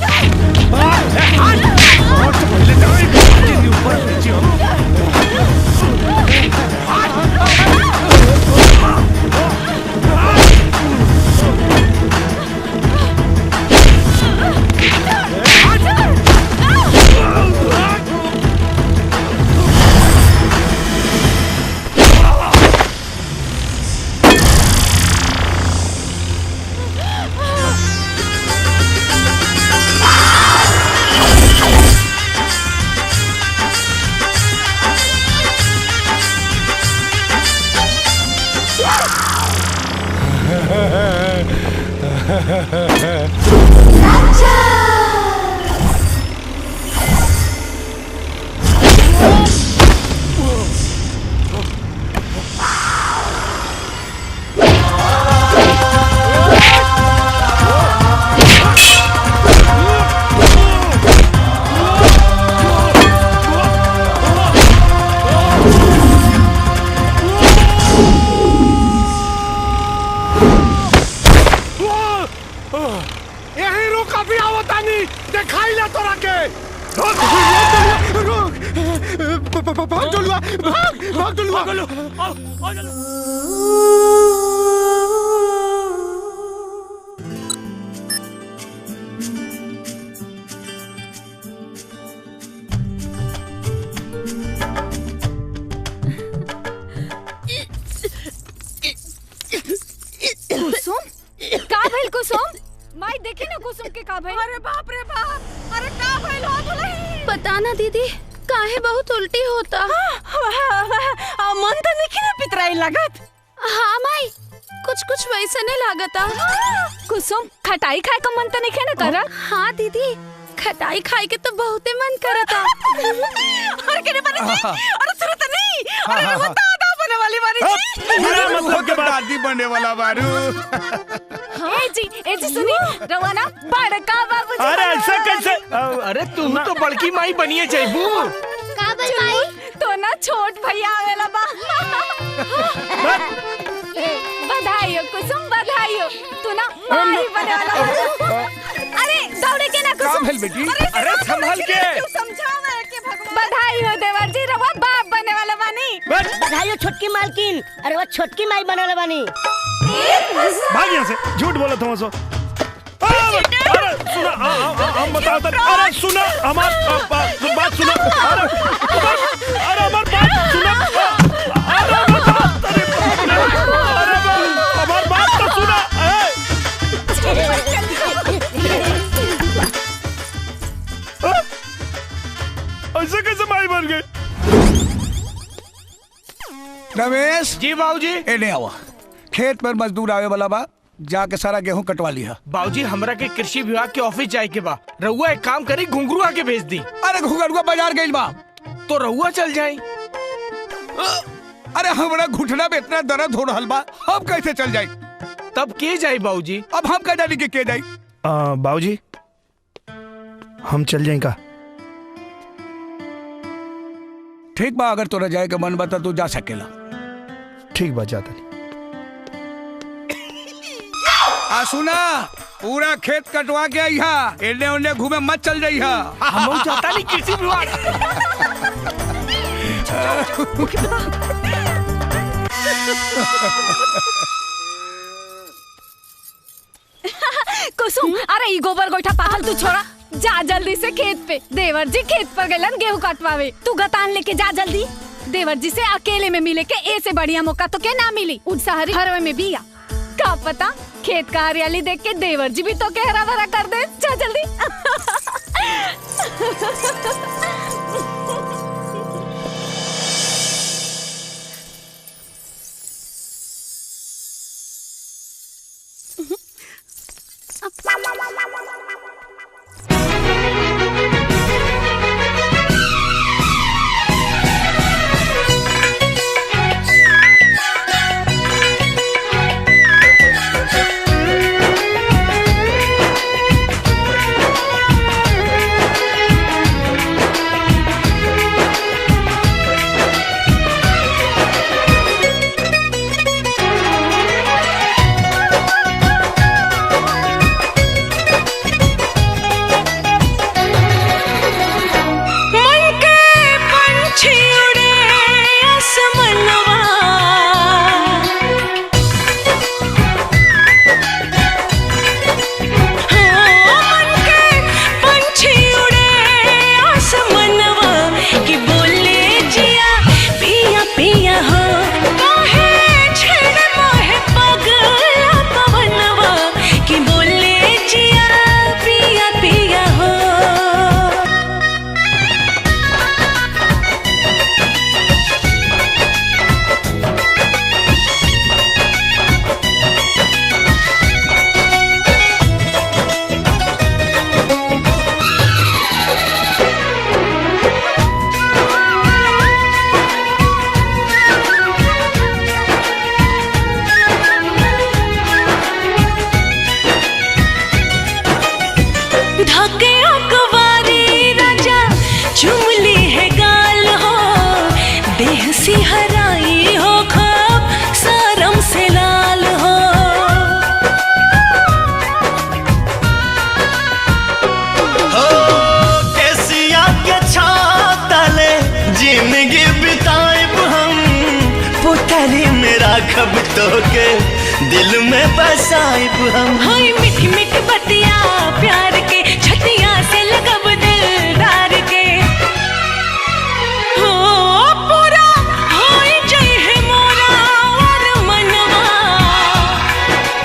[SPEAKER 13] पता ना दीदी काहे बहुत उल्टी होता।
[SPEAKER 4] मन तो नहीं ना पितराई लागत।
[SPEAKER 13] हाँ माई कुछ कुछ वैसे नहीं लागता।
[SPEAKER 7] कुसुम खटाई खाए का मन तो नहीं ना करा?
[SPEAKER 13] हाँ दीदी खटाई खाए के तो बहुते मन करता।
[SPEAKER 4] और केने बने जी? और सुरत नहीं। अरे वो दादा बने वाली बारी जी।
[SPEAKER 10] मेरा मतलब के दादी बने वाला बारू।
[SPEAKER 7] ए जी सुनी रवाना बड़का बाबू।
[SPEAKER 5] अरे ऐसा कैसे? अरे तू तो बड़की माई बनिए जैबू।
[SPEAKER 17] का बल माई?
[SPEAKER 7] तो ना छोट भैया आवेला बा। बधाई हो कुसुम बधाई हो। तू ना माई बने वाला। अरे दौड़े के ना कुसुम।
[SPEAKER 10] का भेल बेटी? अरे संभल के।
[SPEAKER 7] समझावे के भगवान। बधाई हो देवर जी रवा बाप बने वाला बानी।
[SPEAKER 12] बधाई हो छोटकी मालकिन। अरे वो छोटकी माई बने वाला बानी।
[SPEAKER 5] भाग यहाँ से झूठ बोला तुम सो। अरे सुना हम बताओ तो। अरे सुना हमार बात सुना। अरे हमार बात सुना। अरे हमार बात तो सुना। ऐसे कैसे माई बन गई?
[SPEAKER 10] रमेश
[SPEAKER 11] जी बाबूजी।
[SPEAKER 10] एने आवा, खेत पर मजदूर आवे वाला बा, जाके सारा गेहूं कटवा लिया।
[SPEAKER 11] बाबूजी हमरा के कृषि विभाग के ऑफिस जाए के बा, रहुआ एक काम करी घुंघरुआ के भेज दी।
[SPEAKER 10] अरे घुंघरुआ बाजार गइल बा
[SPEAKER 11] तो रहुआ चल जाए।
[SPEAKER 10] अरे हमरा घुटना में इतना दर्द हो रहल बा, हम कैसे चल जाई?
[SPEAKER 11] तब के जाई बाबूजी?
[SPEAKER 10] अब हम कह जानी के जाई?
[SPEAKER 11] बाबूजी हम चल जाए का?
[SPEAKER 10] ठीक बा, अगर तोरा जाए के मन बता तू जा सकेला।
[SPEAKER 11] ठीक बा, जाता नहीं।
[SPEAKER 10] सुना, पूरा खेत कटवा के आई हा, एने ओने घूमे मत चल जाई हा।
[SPEAKER 11] हम चाहता नहीं कृषि विभाग।
[SPEAKER 7] कुसुम, अरे ई गोबर गोइठा पागल तू छोड़ा, जा जल्दी से खेत पे। देवर जी खेत पर गलन गेहूं कटवावे, तू गतान लेके जा जल्दी। देवर जी से अकेले में मिले के ऐसे बढ़िया मौका तो के ना मिली। उन शहरी हरवे में भी का पता, खेत का हरियाली देख के देवर जी भी तो के हरा भरा कर दे। जा जल्दी।
[SPEAKER 15] राखब तो के दिल में बसाइब हम।
[SPEAKER 14] हाय मीठी मीठी बतिया प्यार के छतिया से लगब दिलदार के। हो पूरा होई जई है मोरा और मनवा,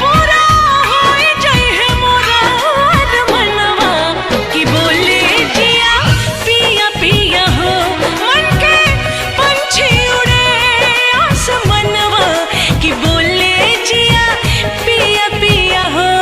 [SPEAKER 14] पूरा होई जई है मोरा और मनवा कि बोले जिया पिया पिया हो मन के पंछी उड़े आसमनवा कि बोले जिया पिया पिया हो।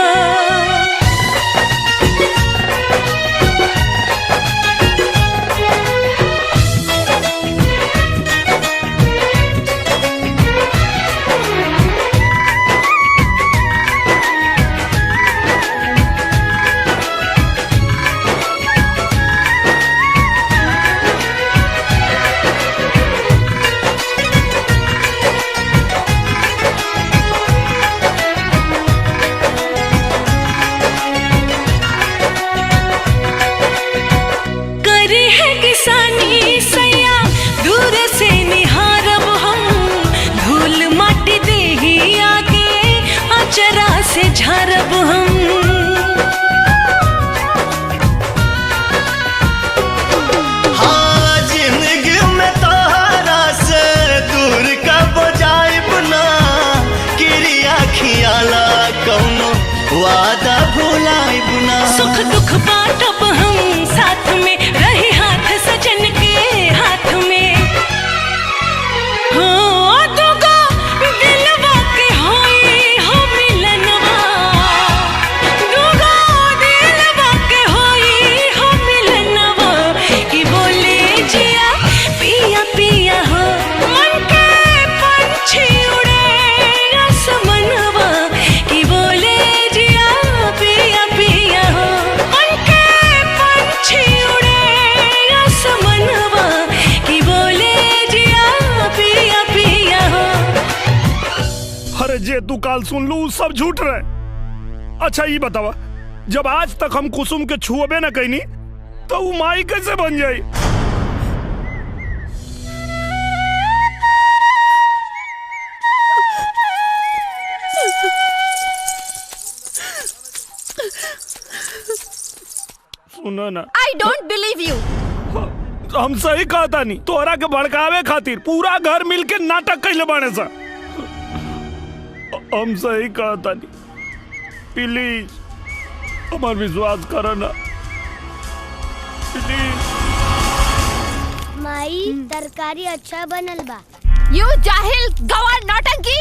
[SPEAKER 5] अरे जे तू काल सुन लू सब झूठ रहे। अच्छा ये बतावा, जब आज तक हम कुसुम के छुअबे न कईनी तो वो माई कैसे बन जाई? सुनो ना,
[SPEAKER 3] आई डोंट बिलीव यू।
[SPEAKER 5] हम सही कहा था नहीं, तोरा के भड़कावे खातिर पूरा घर मिलके नाटक कैले बाने सा। हम सही कहा था नहीं, प्लीज हमार विश्वास करो ना प्लीज।
[SPEAKER 17] माई तरकारी अच्छा बनल बा।
[SPEAKER 3] यू जाहिल गवार नौटंकी,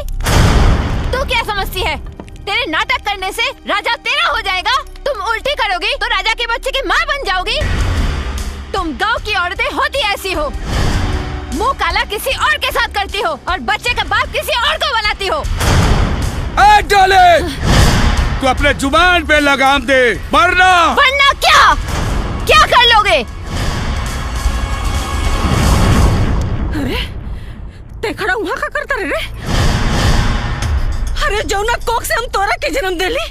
[SPEAKER 3] तू क्या समझती है? तेरे नाटक करने से राजा तेरा हो जाएगा। तुम उल्टी करोगी तो राजा के बच्चे की माँ बन जाओगी। तुम गांव की औरतें होती ऐसी हो, मुंह काला किसी और के साथ करती हो और बच्चे का बाप किसी और को बनाती हो।
[SPEAKER 10] डाले तू अपने जुबान पे लगाम दे, वरना
[SPEAKER 3] क्या कर लोगे?
[SPEAKER 4] अरे ते खड़ा वहाँ का करता रे? अरे जौना कोक से हम तोरा के जन्म देली,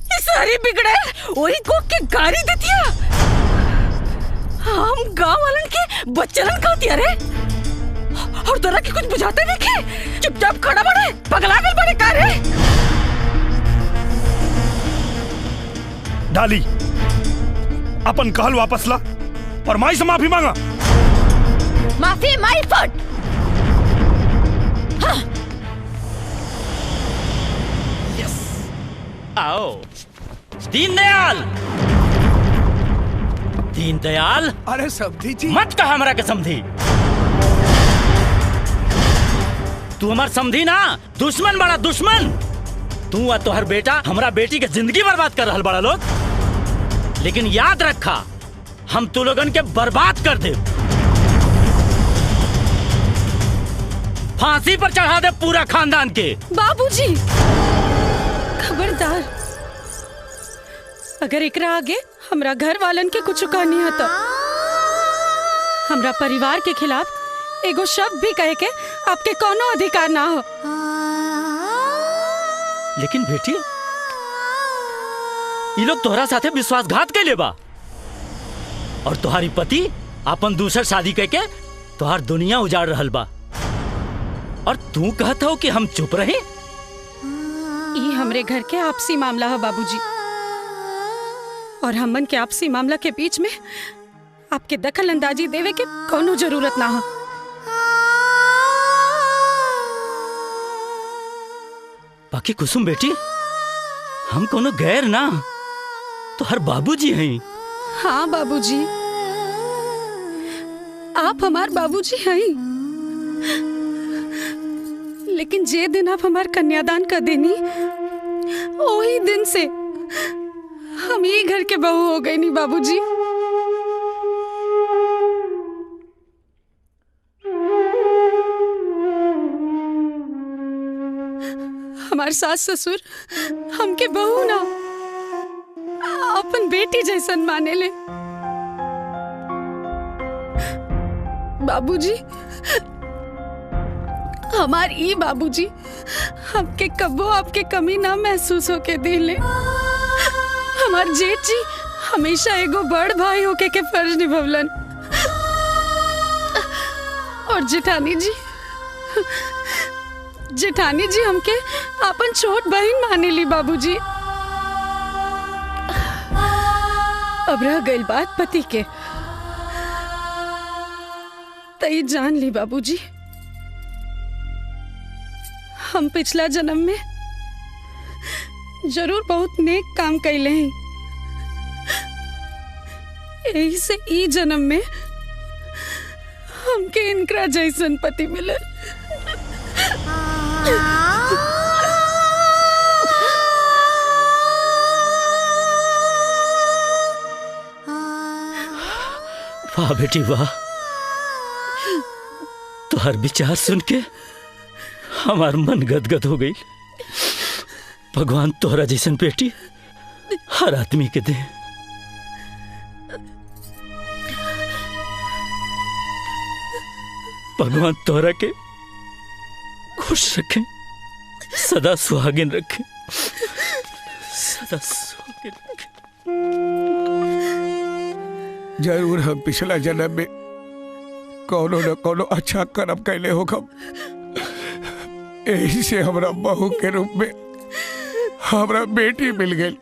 [SPEAKER 4] ये सारी बिगड़े वही कोक के गाड़ी देतिया। हम गांव वालन के बच्चलन कहतिया रे, और तोरा के कुछ बुझाते नहीं के? चुपचाप खड़ा बड़े, पगला गल बड़े का रे?
[SPEAKER 5] डाली अपन कहल वापस ला और माई से माफी मांगा।
[SPEAKER 3] माफी माई फुट। हाँ।
[SPEAKER 18] यस, आओ दीनदयाल। दीनदयाल,
[SPEAKER 2] अरे समधी जी
[SPEAKER 18] मत कहा हमरा के समधी। तू हमार समधी ना, दुश्मन बड़ा दुश्मन। तू और तोहर बेटा हमरा बेटी के जिंदगी बर्बाद कर रहल बड़ा लोग। लेकिन याद रखा, हम तू लोगन के बर्बाद कर दे, फांसी पर चढ़ा दे पूरा खानदान के।
[SPEAKER 4] बाबूजी खबरदार, अगर एकरा आगे हमरा घर वालन के कुछ कहनी है तो हमरा परिवार के खिलाफ एगो शब्द भी कहे के आपके कोनो अधिकार ना हो।
[SPEAKER 18] लेकिन बेटी, ये लोग तोहरा साथे विश्वासघात कैले बा और तुम्हारी पति अपन दूसर शादी करके तोहार दुनिया उजाड़ रहल बा, और तू कहता हो कि हम चुप रहे?
[SPEAKER 4] ये हमरे घर के आपसी मामला है बाबूजी, और हमन के आपसी मामला के बीच में आपके दखल अंदाजी देवे के कोनो जरूरत ना हो।
[SPEAKER 18] बाकी कुसुम बेटी, हम कोनो गैर ना, तो हर बाबूजी हैं।
[SPEAKER 4] हाँ बाबूजी, आप हमार बाबूजी हैं, लेकिन जे दिन आप हमार कन्यादान कर देनी, वही दिन से हम ये घर के बहू हो गए नहीं बाबूजी। हमार सास ससुर हमके बहू ना, अपन बेटी जैसन माने ले। बाबूजी, हमार ई बाबूजी हमके कब्बो आपके कमी ना महसूस होके दिले। हमार जेठ जी हमेशा एगो बड़ भाई होके के फर्ज निभवलन, और जेठानी जी हमके अपन छोट बहन माने ली बाबूजी। अब रह गई बात पति के, तई जान ली बाबूजी, हम पिछला जन्म में जरूर बहुत नेक काम कैले हैं, यही से ई जन्म में हमके इनकरा जैसन पति मिले।
[SPEAKER 18] वाह बेटी वाह, तो हर विचार सुन के हमार मन गदगद हो गई। भगवान तोहरा जैसन बेटी हर आदमी के दे। भगवान तोहरा के खुश रखे। सदा सुहागिन रखे, सदा सुहागिन रखे।
[SPEAKER 10] जरूर हम पिछला जन्म में कोनो न कोनो अच्छा कर्म कैले होखम, यही से हमरा बहू के रूप में हमरा बेटी मिल गई।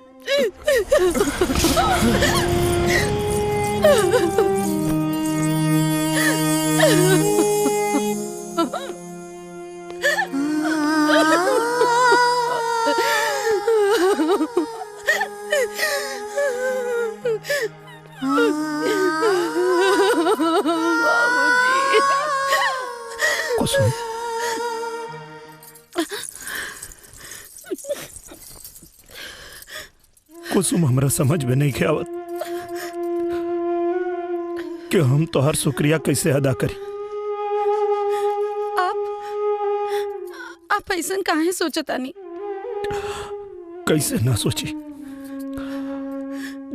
[SPEAKER 5] कुसुम, कुसुम हमरा समझ में नहीं आवत कि हम तो हर शुक्रिया कैसे अदा करी।
[SPEAKER 4] आप ऐसा काहे सोचतानी?
[SPEAKER 5] कैसे ना सोची,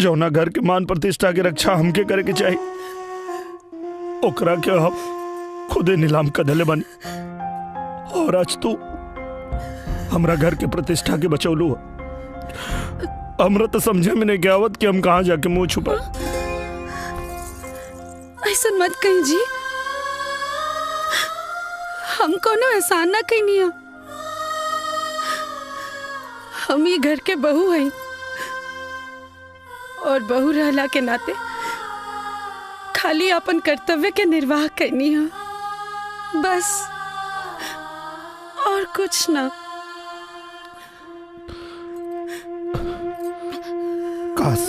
[SPEAKER 5] जौना घर के मान प्रतिष्ठा के रक्षा हमके करे के चाहिए, ओकरा के हम खुदे नीलाम कर देले बानी। और आज तू हमरा घर के प्रतिष्ठा के बचौलू। हमरा तो समझे में नहीं आवत कि हम कहाँ जाके मुंह छुपा।
[SPEAKER 4] ऐसा मत कहीं जी, हम कोनो एहसान ना कहीं। हम ये घर के बहू हैं और बहू रहला के नाते खाली अपन कर्तव्य के निर्वाह करनी है, बस और कुछ ना।
[SPEAKER 5] काश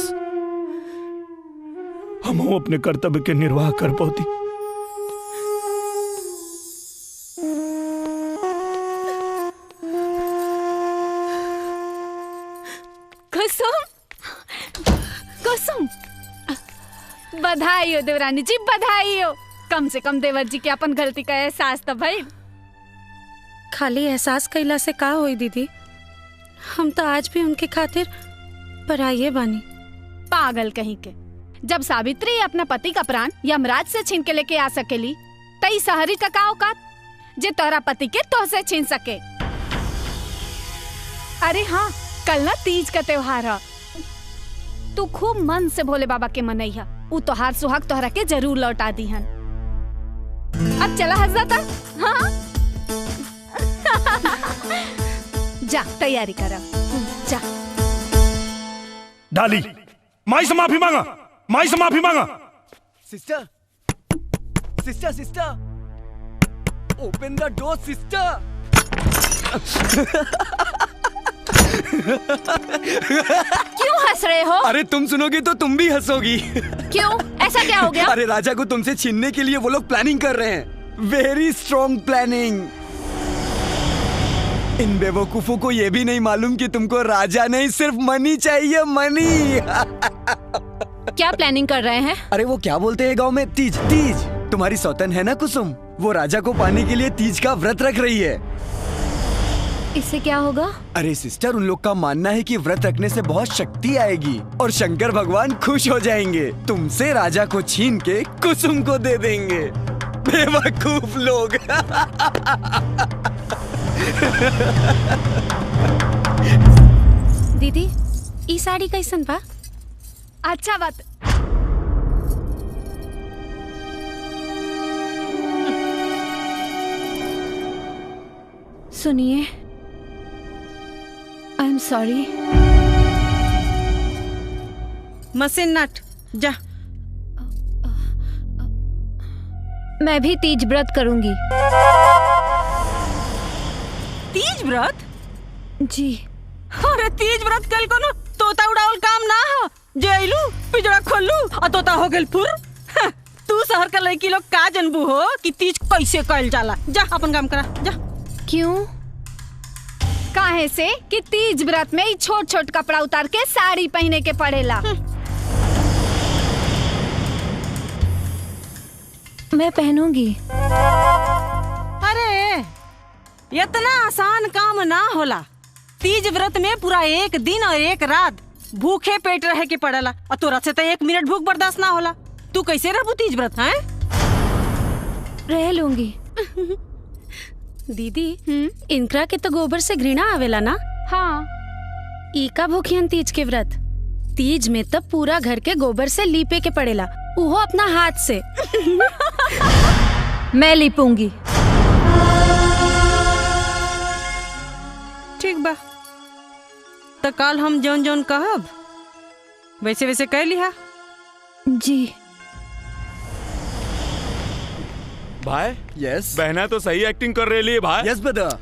[SPEAKER 5] हम अपने कर्तव्य के निर्वाह कर पाती।
[SPEAKER 7] कुसुम, कुसुम, बधाई हो देवरानी जी, बधाई हो। कम से कम देवर जी के अपन गलती का एहसास तो भाई।
[SPEAKER 4] खाली एहसास कैला से का होई दीदी, हम तो आज भी उनके खातिर पराये बानी।
[SPEAKER 7] पागल कहीं के, जब सावित्री अपना पति का प्राण यमराज से छीन के लेके आ सकेली, तई सहरी का का औकात जे तोरा पति के तो से छीन सके। अरे हाँ, कल ना तीज का त्योहार है, तू खूब मन से भोले बाबा के मनैया, उ तोहार सुहाग तोहरा के जरूर लौटा दी हन। अब चला हजरत, हाँ जा तैयारी कर, जा।
[SPEAKER 5] डाली, माई से माफी मांगा, माई से माफी मांगा।
[SPEAKER 8] सिस्टर, सिस्टर, सिस्टर, ओपन द डोर सिस्टर।
[SPEAKER 7] क्यों हंस रहे हो?
[SPEAKER 8] अरे तुम सुनोगी तो तुम भी हंसोगी।
[SPEAKER 7] क्यों, ऐसा क्या हो गया?
[SPEAKER 8] अरे राजा को तुमसे छीनने के लिए वो लोग प्लानिंग कर रहे हैं, वेरी स्ट्रॉन्ग प्लानिंग। इन बेवकूफों को ये भी नहीं मालूम कि तुमको राजा नहीं सिर्फ मनी चाहिए, मनी।
[SPEAKER 7] क्या प्लानिंग कर रहे हैं?
[SPEAKER 8] अरे वो क्या बोलते हैं गांव में, तीज। तीज तुम्हारी सौतन है ना कुसुम, वो राजा को पाने के लिए तीज का व्रत रख रही है।
[SPEAKER 7] इससे क्या होगा?
[SPEAKER 8] अरे सिस्टर, उन लोग का मानना है कि व्रत रखने से बहुत शक्ति आएगी और शंकर भगवान खुश हो जाएंगे। तुमसे राजा को छीन के कुसुम को दे देंगे। बेवकूफ लोग।
[SPEAKER 4] दीदी, ई साड़ी कैसन बा?
[SPEAKER 7] अच्छा बात। सुनिए, आई एम सॉरी।
[SPEAKER 4] मशीन नट, जा।
[SPEAKER 7] मैं भी तीज व्रत करूंगी।
[SPEAKER 4] तीज व्रत?
[SPEAKER 7] जी।
[SPEAKER 4] अरे तीज व्रत कल को ना तोता उड़ावल काम ना हो, जे आइलू पिजड़ा खोलू और तोता हो गेल फुर। तू शहर का लड़की लोग का जनबू हो कि तीज कैसे कइल जाला। जा अपन काम करा, जा।
[SPEAKER 7] क्यों? काहे से कि तीज व्रत में छोट छोट कपड़ा उतार के साड़ी पहने के पड़ेला। मैं पहनूंगी।
[SPEAKER 4] अरे इतना आसान काम ना होला। तीज व्रत में पूरा एक दिन और एक रात भूखे पेट रहे के पड़ेला और तोरा से तो 1 मिनट भूख बर्दाश्त ना होला। तू कैसे रहबू तीज व्रत? हैं?
[SPEAKER 7] रह लूंगी।
[SPEAKER 13] दीदी इनकरा के तो गोबर से घृणा आवेला ना?
[SPEAKER 7] हाँ।
[SPEAKER 13] इका भूखियन तीज के व्रत। तीज में तब पूरा घर के गोबर से लीपे के पड़ेला, उहो अपना हाथ से।
[SPEAKER 7] मैं लीपूंगी।
[SPEAKER 4] ठीक बा, तो कल हम जौन जौन कहब वैसे वैसे कह लिहा।
[SPEAKER 7] जी
[SPEAKER 1] भाई।
[SPEAKER 8] यस।
[SPEAKER 1] बहना तो सही एक्टिंग कर रही है भाई।
[SPEAKER 8] Yes brother.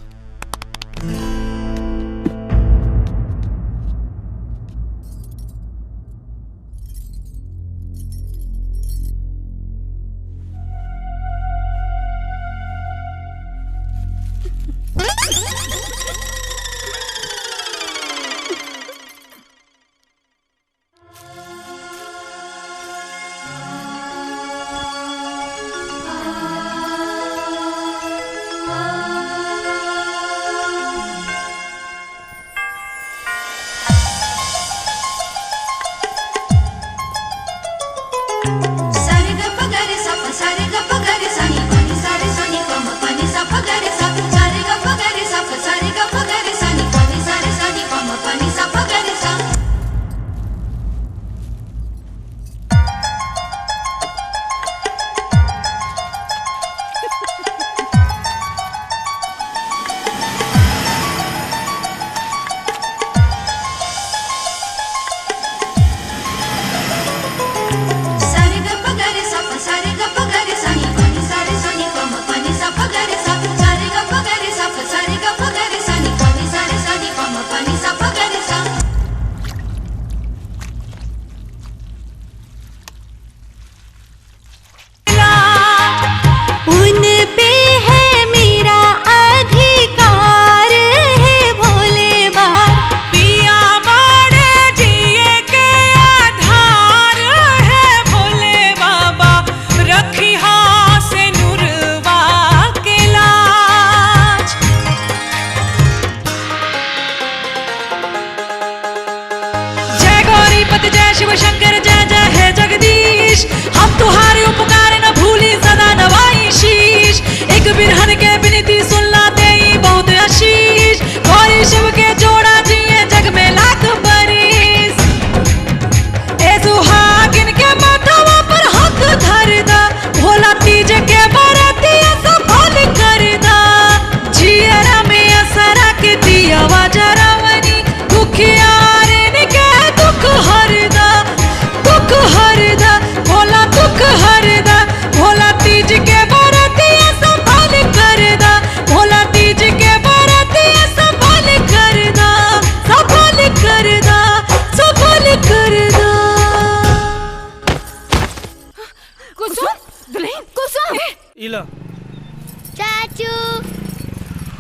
[SPEAKER 17] चाचू।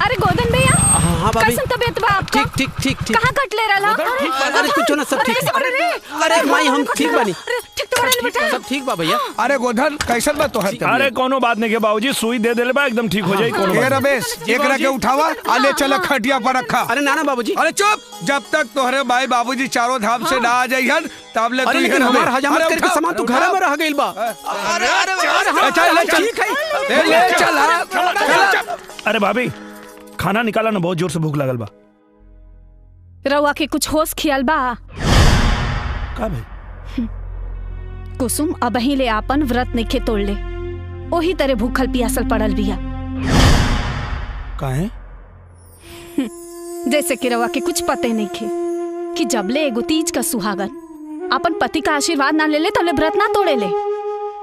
[SPEAKER 7] अरे गोदन भैया।
[SPEAKER 19] हाँ भाभी।
[SPEAKER 7] कैसन तबीयत बा आपका?
[SPEAKER 19] ठीक ठीक ठीक ठीक।
[SPEAKER 7] कहाँ कट ले रहा?
[SPEAKER 19] अरे कुछ ना, सब ठीक है। अरे माई हम ठीक बानी। सब ठीक बा भैया।
[SPEAKER 10] अरे गोधन कैसन बा तोहर?
[SPEAKER 5] अरे कोनो बात नहीं के बाबूजी, सुई दे देले बा, एकदम ठीक हो जाई। कोनो
[SPEAKER 10] ए रमेश, एकरा के उठावा, आले चल खटिया पर रखा।
[SPEAKER 19] अरे नाना बाबूजी।
[SPEAKER 10] अरे चुप, जब तक तोहरे भाई बाबूजी चारों धाम से ना आ जाइहन तब ले
[SPEAKER 19] अरे लेकिन हमार हजामत करके सामान तो घर में रह गइल बा।
[SPEAKER 10] अरे चल ठीक है, ले चल।
[SPEAKER 5] अरे भाभी, खाना निकाला ना, बहुत जोर से भूख लगल बा।
[SPEAKER 7] रउआ के कुछ होश खियाल बा?
[SPEAKER 5] का भाई?
[SPEAKER 7] कुसुम अबही ले आपन व्रत नइखे तोड़ ले, ओही तरह भूखल पियासल पड़ल बिया।
[SPEAKER 5] काहे?
[SPEAKER 7] जैसे कि रउआ के कुछ पते नइखे कि जबले एगो तीज का सुहागन अपन पति का आशीर्वाद ना ले ले तबले व्रत ना तोड़े ले।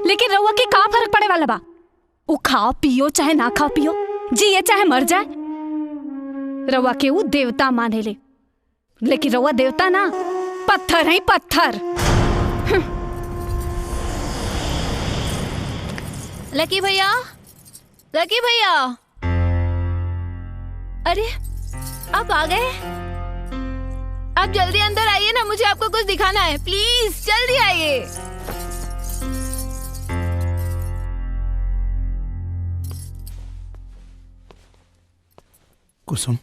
[SPEAKER 7] लेकिन रउआ के का फर्क पड़े वाला बा? वो खाओ पियो चाहे ना खाओ पियो, जिए चाहे मर जाए, रउआ के वो देवता माने ले। लेकिन रउआ देवता ना, पत्थर है पत्थर।
[SPEAKER 3] लकी भैया, लकी भैया, अरे आप आ गए? आप जल्दी अंदर आइए ना, मुझे आपको कुछ दिखाना है, प्लीज जल्दी आइए।
[SPEAKER 5] कुसुम,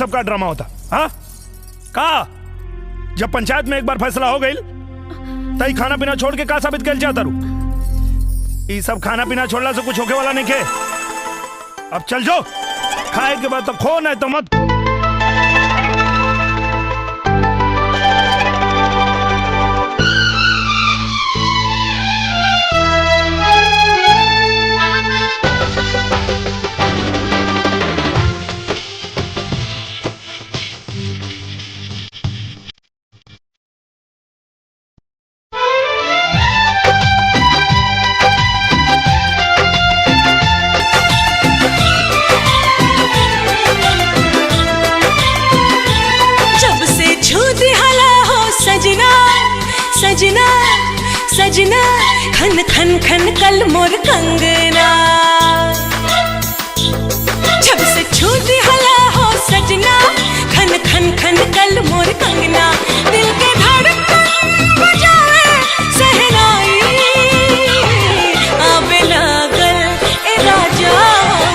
[SPEAKER 6] सबका ड्रामा होता? हाँ का जब पंचायत में एक बार फैसला हो गई तई खाना पीना छोड़ के का साबित कर चाहता रू? ये सब खाना पीना छोड़ला से कुछ होके वाला नहीं के। अब चल जाओ, खाए के बाद तो खो नहीं तो मत।
[SPEAKER 14] सजना सजना खन खन खन कल मोर कंगना, जब से छूटी हला हो सजना खन खन खन कल मोर कंगना, दिल के धड़कन बजाए सहनाई आवे लागल ए राजा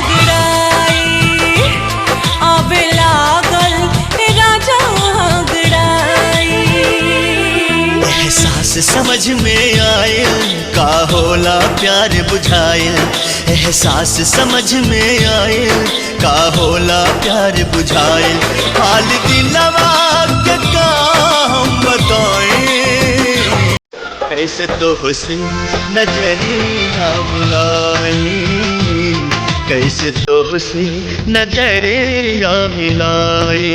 [SPEAKER 14] गड़ाई, आवे लागल ए राजा गड़ाई।
[SPEAKER 15] एहसास समझ में आयल का होला प्यार बुझायल, एहसास समझ में आयल का होला प्यार बुझायल, हाल दिलवा के का हम बताएं, कैसे तो हुस्न नजरिया मिलाए, कैसे तो हुस्न नजरिया मिलाए।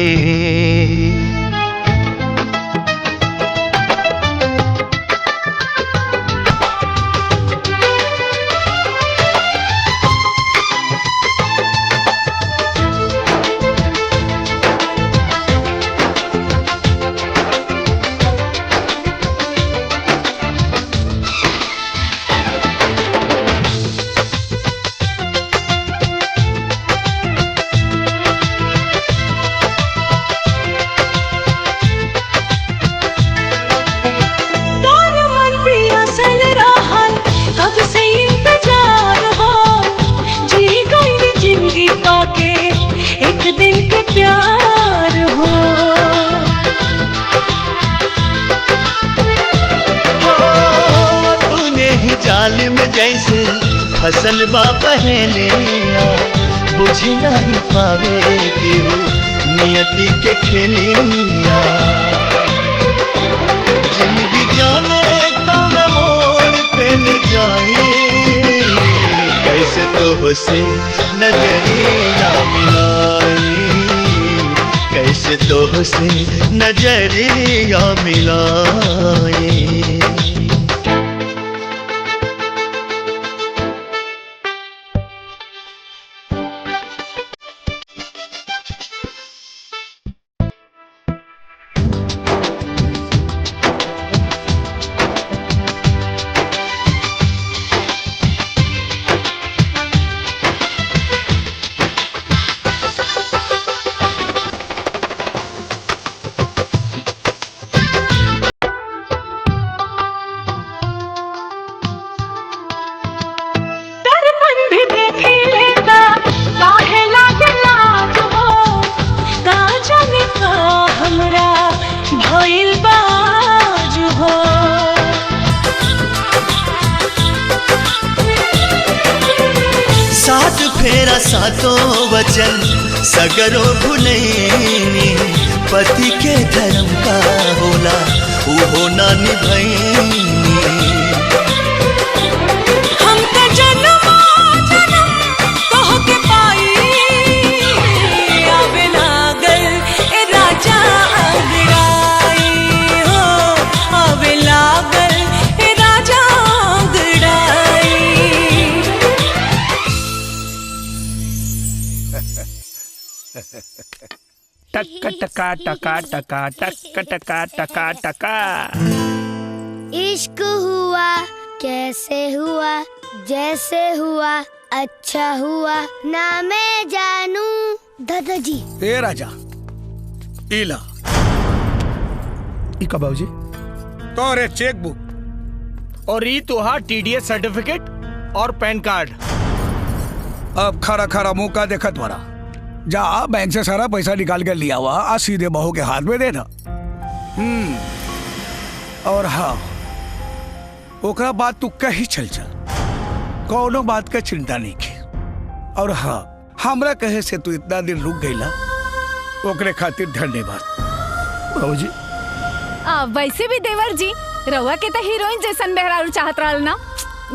[SPEAKER 15] जैसे फसल बा पहले बुझ नहीं पावे केहू नियति के खेलिया, जिंदगी जाने कौन मोड़ पे ले जाए, कैसे तो से नजरिया मिलाए, कैसे तो से नजरिया मिलाए। फेरा सातों वचन सगरो भुलैनी, पति के धर्म का होला वो ना निभैनी,
[SPEAKER 14] हम तो जन्म जन्म कह के पाई आवे लागल ए राजा गड़ाई हो, आवे लागल ए राजा गड़ाई।
[SPEAKER 2] टका टका टका टका टका टका टका टका।
[SPEAKER 17] इश्क हुआ कैसे हुआ, जैसे हुआ अच्छा हुआ ना मैं जानू। दादाजी
[SPEAKER 2] ए राजा इला इका बाबूजी
[SPEAKER 10] तो रे चेक बुक
[SPEAKER 8] और ई तुहार टीडीएस सर्टिफिकेट और पैन कार्ड।
[SPEAKER 10] अब खरा खरा मुंह का देखत वाला जा बैंक से सारा पैसा निकाल कर लिया हुआ आज सीधे बहू के हाथ में देना। और हाँ, ओकरा बात तू कहीं चल जा, कौनो बात का चिंता नहीं की। और हाँ, हमरा कहे से तू इतना दिन रुक गईला, ओकरे खातिर धन्यवाद।
[SPEAKER 5] बाबूजी
[SPEAKER 7] वैसे भी देवर जी रउआ के तो हीरोइन जैसन मेहरारू चाहत रहल ना।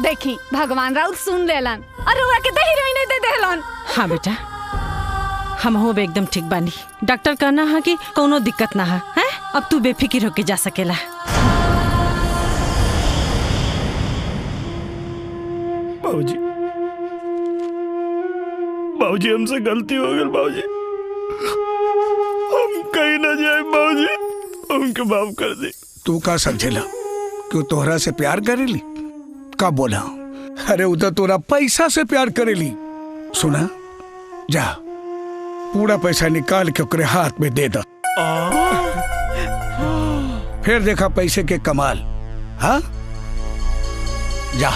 [SPEAKER 7] देखी भगवान राउर सुन लेलन और रउआ के तो हीरोइन दे देलन।
[SPEAKER 4] हाँ बेटा, हम हो एकदम ठीक बानी। डॉक्टर कहना है कि कोनो दिक्कत ना है, हैं? अब तू बेफिक्र होके जा सकेला।
[SPEAKER 5] बाबूजी, बाबूजी हमसे गलती हो गई बाबूजी, हम कहीं ना जाए बाबूजी, उनके माफ कर दे।
[SPEAKER 10] तू का समझेला कि तोहरा से प्यार करेली? का बोला? अरे उधर तोरा पैसा से प्यार करेली। सुना, जा पूरा पैसा निकाल के ओकरे हाथ में दे दा, फिर देखा पैसे के कमाल। हाँ जा।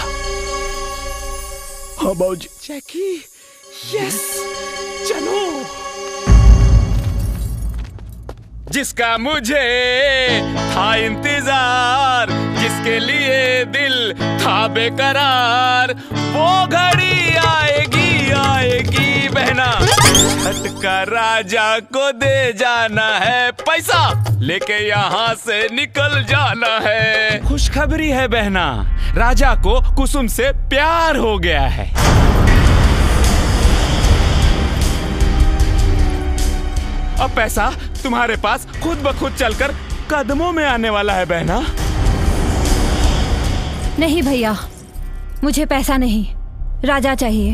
[SPEAKER 5] हाँ बाबूजी।
[SPEAKER 1] जैकी, यस, चलो। जिसका मुझे था इंतजार, जिसके लिए दिल था बेकरार, वो घड़ी आएगी आएगी बहना, झटका राजा को दे जाना है, पैसा लेके यहाँ से निकल जाना है। खुशखबरी है बहना, राजा को कुसुम से प्यार हो गया है। अब पैसा तुम्हारे पास खुद ब खुद चलकर कदमों में आने वाला है बहना।
[SPEAKER 3] नहीं भैया, मुझे पैसा नहीं, राजा चाहिए।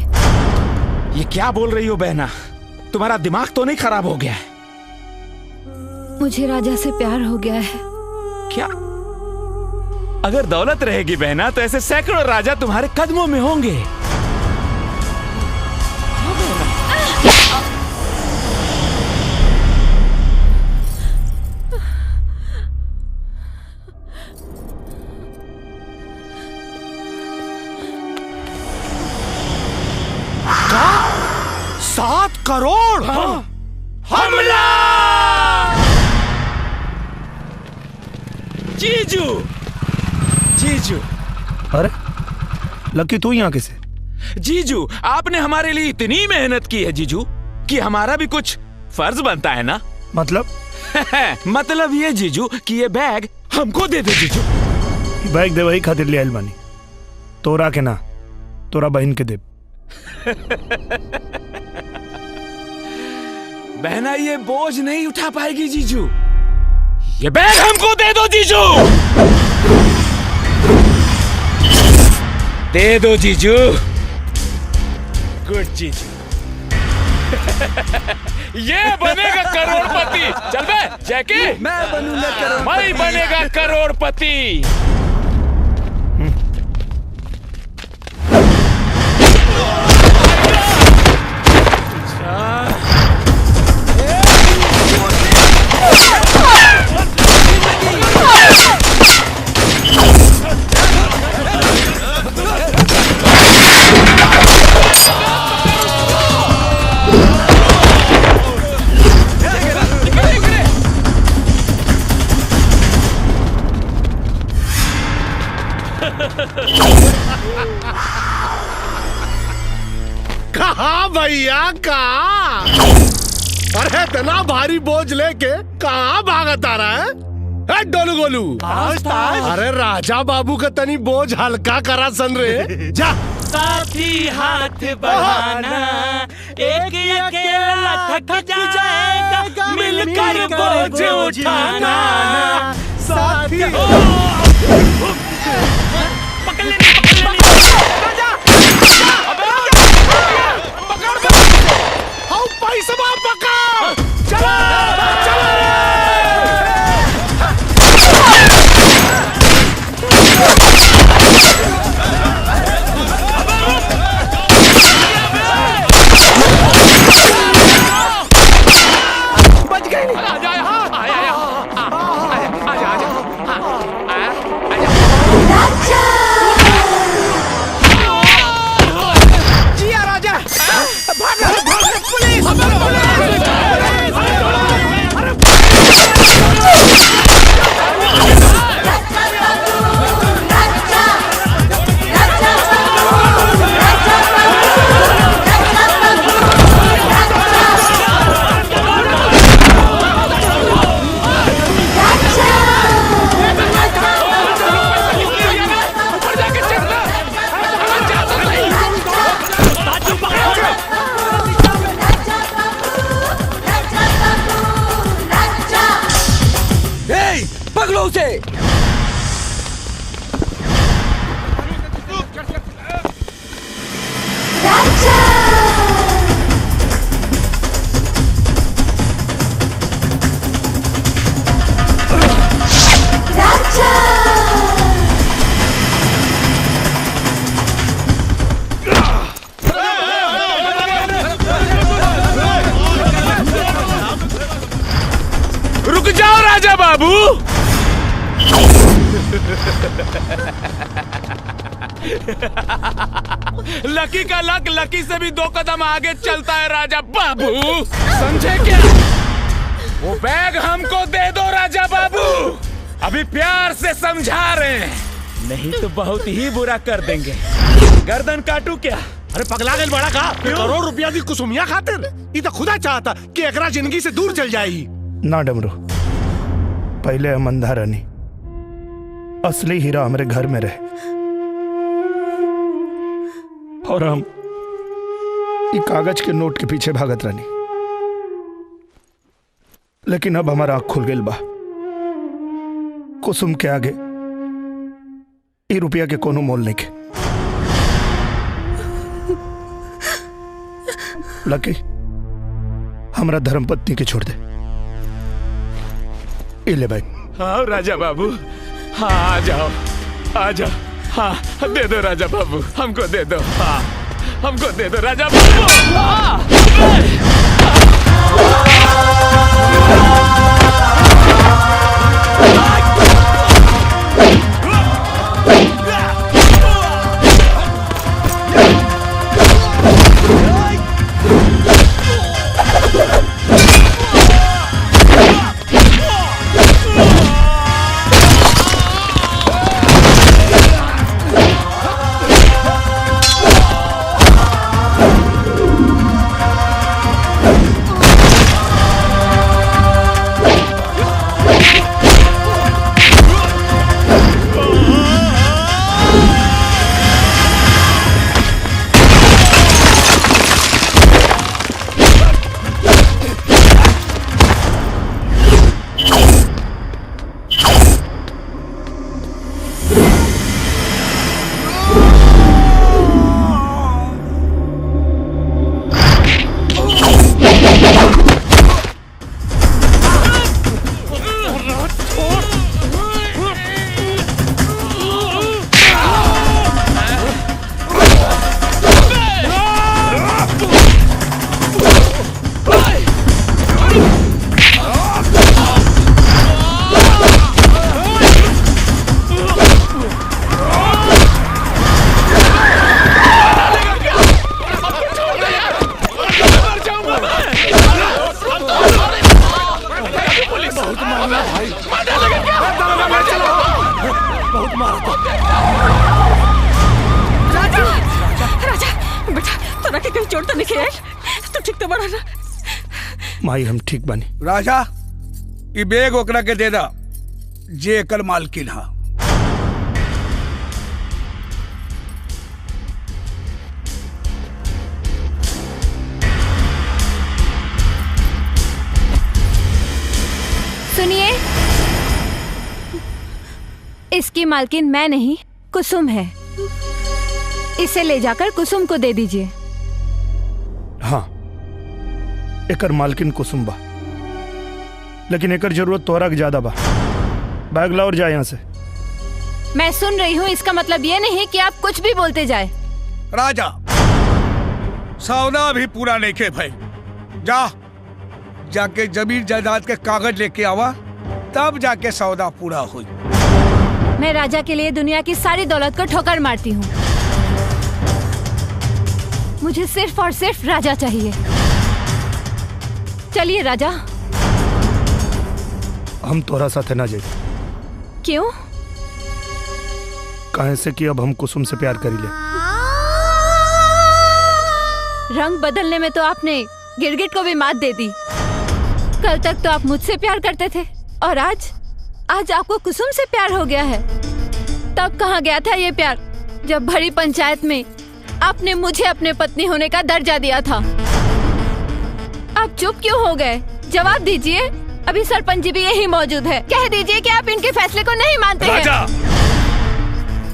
[SPEAKER 1] ये क्या बोल रही हो बहना? तुम्हारा दिमाग तो नहीं खराब हो गया है?
[SPEAKER 3] मुझे राजा से प्यार हो गया है।
[SPEAKER 1] क्या? अगर दौलत रहेगी बहना तो ऐसे सैकड़ों राजा तुम्हारे कदमों में होंगे।
[SPEAKER 2] क्या? 7 करोड़?
[SPEAKER 1] हाँ। हमला! जीजू, जीजू।
[SPEAKER 5] अरे लकी, तू यहाँ कैसे?
[SPEAKER 1] जीजू, आपने हमारे लिए इतनी मेहनत की है जीजू कि हमारा भी कुछ फर्ज बनता है ना।
[SPEAKER 5] मतलब?
[SPEAKER 1] मतलब ये जीजू कि ये बैग हमको दे दे जीजू।
[SPEAKER 5] बैग दे वही खातिर ले आइल बानी, तोरा के ना, तोरा बहन के दे।
[SPEAKER 1] बहना ये बोझ नहीं उठा पाएगी जीजू, ये बैग हमको दे दो जीजू। दे दो जीजू। गुड जीजू। ये बनेगा करोड़पति। चल बे जैकी,
[SPEAKER 8] मैं बनूंगा करोड़पति।
[SPEAKER 1] मैं बनेगा करोड़पति।
[SPEAKER 2] कहा भैया, कहा? अरे इतना भारी बोझ लेके कहाँ भागत आ रहा है? डोलू गोलू, अरे राजा बाबू का तनी बोझ हल्का करा सन रे। जा
[SPEAKER 18] साथी हाथ बढ़ाना, एक अकेला थक जाएगा, मिलकर बोझ उठाना।
[SPEAKER 2] साथी
[SPEAKER 18] पकड़ लेनी,
[SPEAKER 2] पैसा पकड़। चलो चलो।
[SPEAKER 15] बच गए।
[SPEAKER 2] आजा।
[SPEAKER 8] पकड़ो उसे।
[SPEAKER 1] रुक जाओ राजा बाबू। लकी का लक लकी से भी 2 कदम आगे चलता है राजा बाबू, समझे क्या? वो बैग हमको दे दो राजा बाबू, अभी प्यार से समझा रहे हैं, नहीं तो बहुत ही बुरा कर देंगे। गर्दन काटू क्या?
[SPEAKER 2] अरे पगला गए बड़ा का करोड़ रुपया की कुसुमिया खातिर? ये तो खुदा चाहता कि एकरा जिंदगी से दूर चल जाएगी।
[SPEAKER 10] ना डमरू, पहले हम अंधा रहनी, असली हीरा हमारे घर में रहे और हम ये कागज के नोट के पीछे भागत रहनी। लेकिन अब हमारा आँख खुल गई बा। कुसुम के आगे ये रुपया के कोनो मोल नहीं के। लकी, हमरा धर्मपत्नी के छोड़ दे। ले भाई।
[SPEAKER 1] हाँ राजा बाबू, हाँ आ जाओ आ जाओ, हाँ दे दो राजा बाबू, हमको दे दो, हाँ हमको दे दो राजा बाबू।
[SPEAKER 10] माई हम ठीक बनी।
[SPEAKER 20] राजा, ये बैग ओकरा के दे दा जे एकर मालकिन हा।
[SPEAKER 3] सुनिए, इसकी मालकिन मैं नहीं कुसुम है, इसे ले जाकर कुसुम को दे दीजिए।
[SPEAKER 10] हाँ, एकर मालकिन कुसुम बा, लेकिन एकर जरूरत तोरा के ज्यादा बा। बैग ला और जा यहाँ से।
[SPEAKER 3] मैं सुन रही हूँ, इसका मतलब ये नहीं कि आप कुछ भी बोलते जाए।
[SPEAKER 20] राजा, सौदा भी पूरा नहीं के भाई, जाके जमीन जायदाद के कागज लेके आवा, तब जाके सौदा पूरा हुई।
[SPEAKER 3] मैं राजा के लिए दुनिया की सारी दौलत को ठोकर मारती हूँ, मुझे सिर्फ और सिर्फ राजा चाहिए। चलिए राजा।
[SPEAKER 10] हम तोरा साथे ना जाए।
[SPEAKER 3] क्यों?
[SPEAKER 10] काहे से कि अब हम कुसुम से प्यार करी ले।
[SPEAKER 3] रंग बदलने में तो आपने गिरगिट को भी मात दे दी। कल तक तो आप मुझसे प्यार करते थे और आज आपको कुसुम से प्यार हो गया है। तब कहाँ गया था ये प्यार, जब भरी पंचायत में आपने मुझे अपने पत्नी होने का दर्जा दिया था। आप चुप क्यों हो गए? जवाब दीजिए। अभी सरपंच जी भी यही मौजूद है। कह दीजिए कि आप इनके फैसले को नहीं मानते हैं।
[SPEAKER 6] राजा,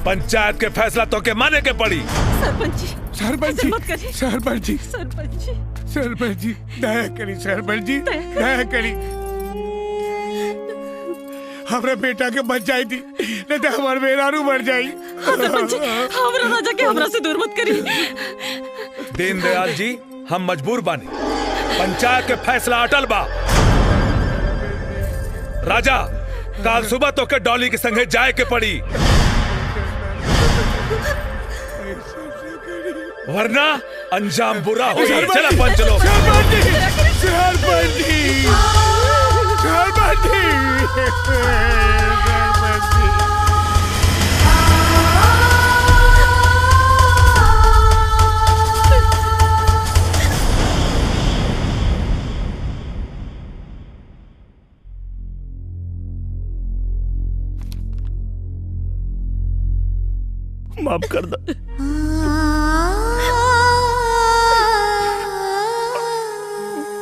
[SPEAKER 6] पंचायत के फैसला तो के माने के पड़ी।
[SPEAKER 4] सरपंच जी,
[SPEAKER 10] सरपंच जी,
[SPEAKER 4] मत करिए।
[SPEAKER 10] सरपंच जी,
[SPEAKER 4] सरपंच जी,
[SPEAKER 10] सरपंच जी, दया करी सरपंच जी, दया करी। हमारे बेटा के बच जाई थी, नहीं तो हमारे बेरारू मर जाई।
[SPEAKER 4] सरपंच जी, हमरा राजा के हमरा से दूर मत करी।
[SPEAKER 6] दीनदयाल जी, हम मजबूर बानी, पंचायत के फैसला अटल बा। राजा, कल सुबह तो के डॉली के संगे जाए के पड़ी, वरना अंजाम बुरा हो जाए। चला पंच लोग।
[SPEAKER 10] सरपंच जी, सरपंच जी, सरपंच जी, सरपंच जी।
[SPEAKER 5] माफ कर दो।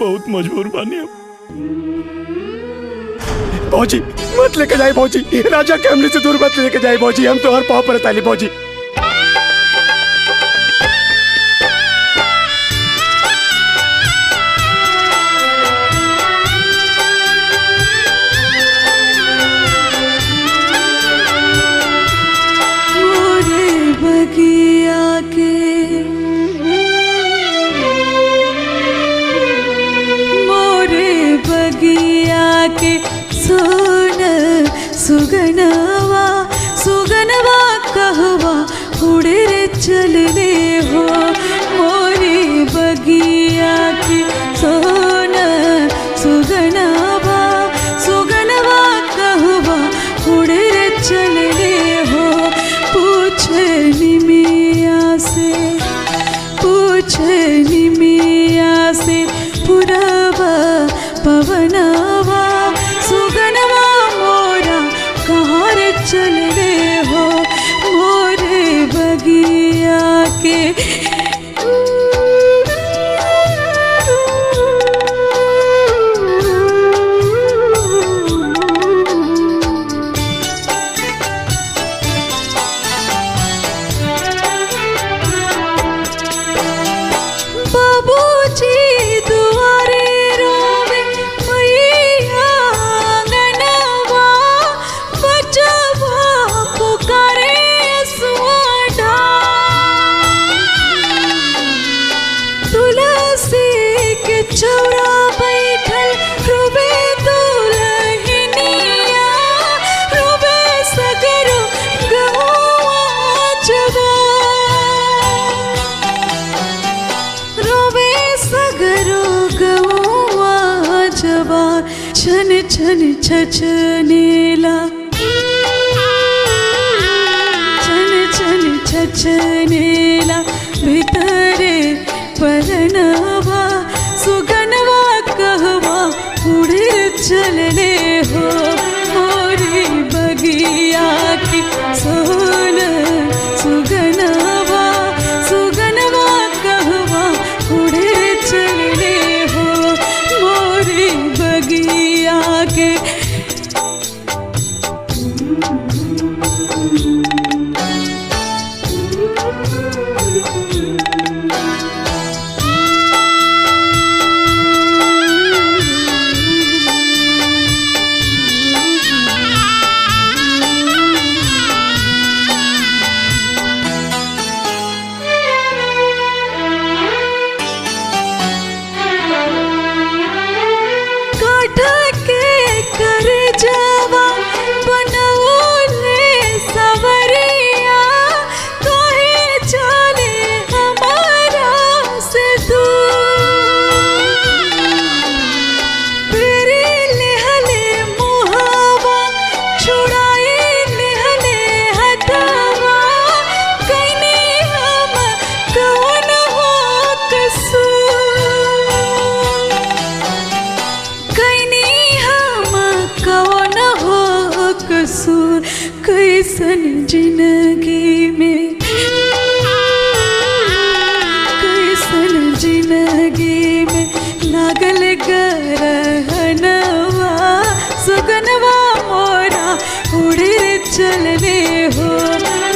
[SPEAKER 5] बहुत मजबूर बानी हम।
[SPEAKER 2] भौजी मत लेके जाए भौजी, राजा के हमले से दूर मत लेके जाए भौजी, हम तो हर पाँव पर ताली भौजी।
[SPEAKER 14] बगिया के मोरे बगिया के सोन सुगनवा सुगनवा कहवा उड़े रे चलने हो। मोरे बगिया के सोन सुगनवा सुगनवा कहवा उड़े रे चलने हो। पूछे निमिया से पुरवा पवनवा सुगनवा मोरा कहाँ रे चल रे हो। मोरे बगिया के चौरा बैठल रुबे दुलहिनिया रुबे सगरो गहुआ जवान रुबे सगरो गहुआ जवान छन छन छछनेला छन छन छछनेला भीतरे परनवा सुगनवा कहवा उड़े चलने हो। मोरी बगिया की सोन सुगनवा सुगनवा कहवा उड़े चलने हो। मोरी बगिया के कैसन जिंदगी में कैसन जिंदगी में लागल गरहनवा चलने हो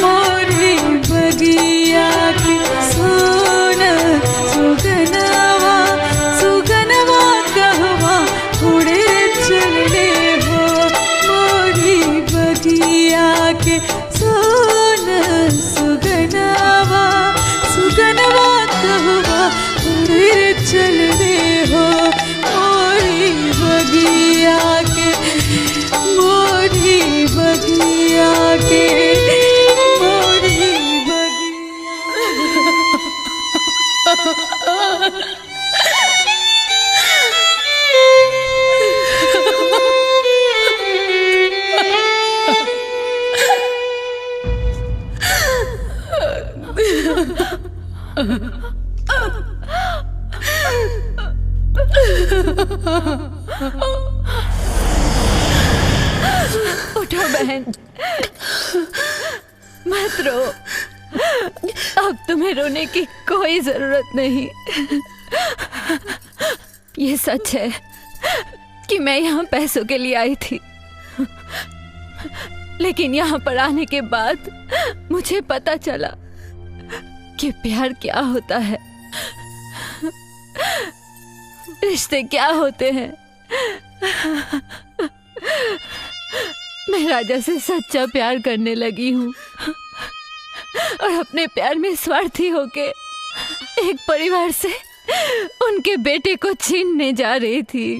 [SPEAKER 14] मोरी बगिया के सोना सुगनवा सुगनवा कहवा उड़े चलने हो मोरी बगिया के सोना सुगनवा सुगनवा कहवा उड़े चलने हो मोरी बगिया के मोरी बगिया के मोरी
[SPEAKER 3] उठो बहन, मत रो। अब तुम्हें रोने की कोई जरूरत नहीं। ये सच है कि मैं यहाँ पैसों के लिए आई थी, लेकिन यहाँ पर आने के बाद मुझे पता चला कि प्यार क्या होता है, रिश्ते क्या होते हैं। मैं राजा से सच्चा प्यार करने लगी हूँ और अपने प्यार में स्वार्थी होके एक परिवार से उनके बेटे को छीनने जा रही थी।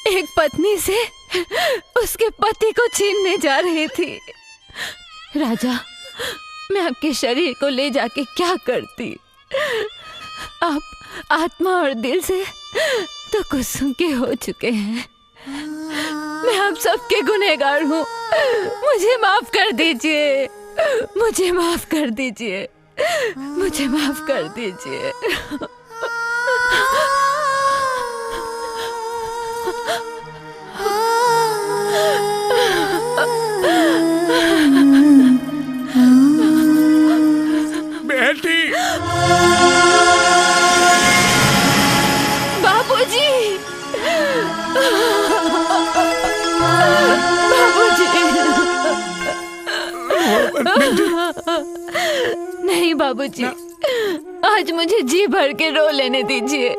[SPEAKER 3] एक पत्नी से उसके पति को छीनने जा रही थी। राजा, मैं आपके शरीर को ले जाके क्या करती? आप आत्मा और दिल से तो कुसुम के हो चुके हैं। मैं आप सबके गुनहगार हूँ, मुझे माफ कर दीजिए, मुझे माफ कर दीजिए, मुझे माफ कर दीजिए।
[SPEAKER 20] बेटी,
[SPEAKER 3] बाबूजी, नहीं बाबूजी, आज मुझे जी भर के रो लेने दीजिए।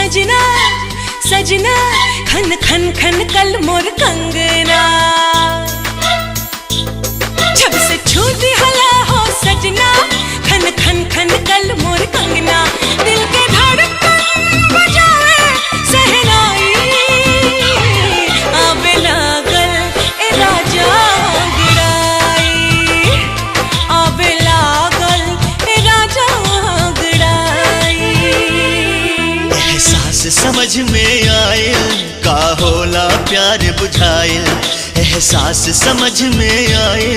[SPEAKER 14] सजना सजना खन खन खन कल मोर कंगना, जब से छूती हला हो सजना खन खन खन कल मोर कंगना, दिल के धड़कन बजाए सहनाई आवे लागल ए राजा गिराई, आवे लागल ए राजा गिराई।
[SPEAKER 16] एहसास समझ में आए का होला प्यार बुझाइल, एहसास समझ में आए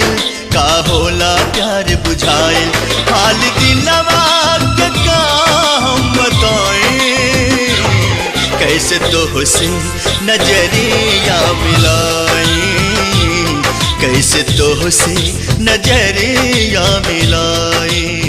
[SPEAKER 16] का होला प्यार बुझाइल, हाल दिलवा के का हम बताएं, कैसे तो से नजरिया मिलाई, कैसे तो से नजरिया मिलाई।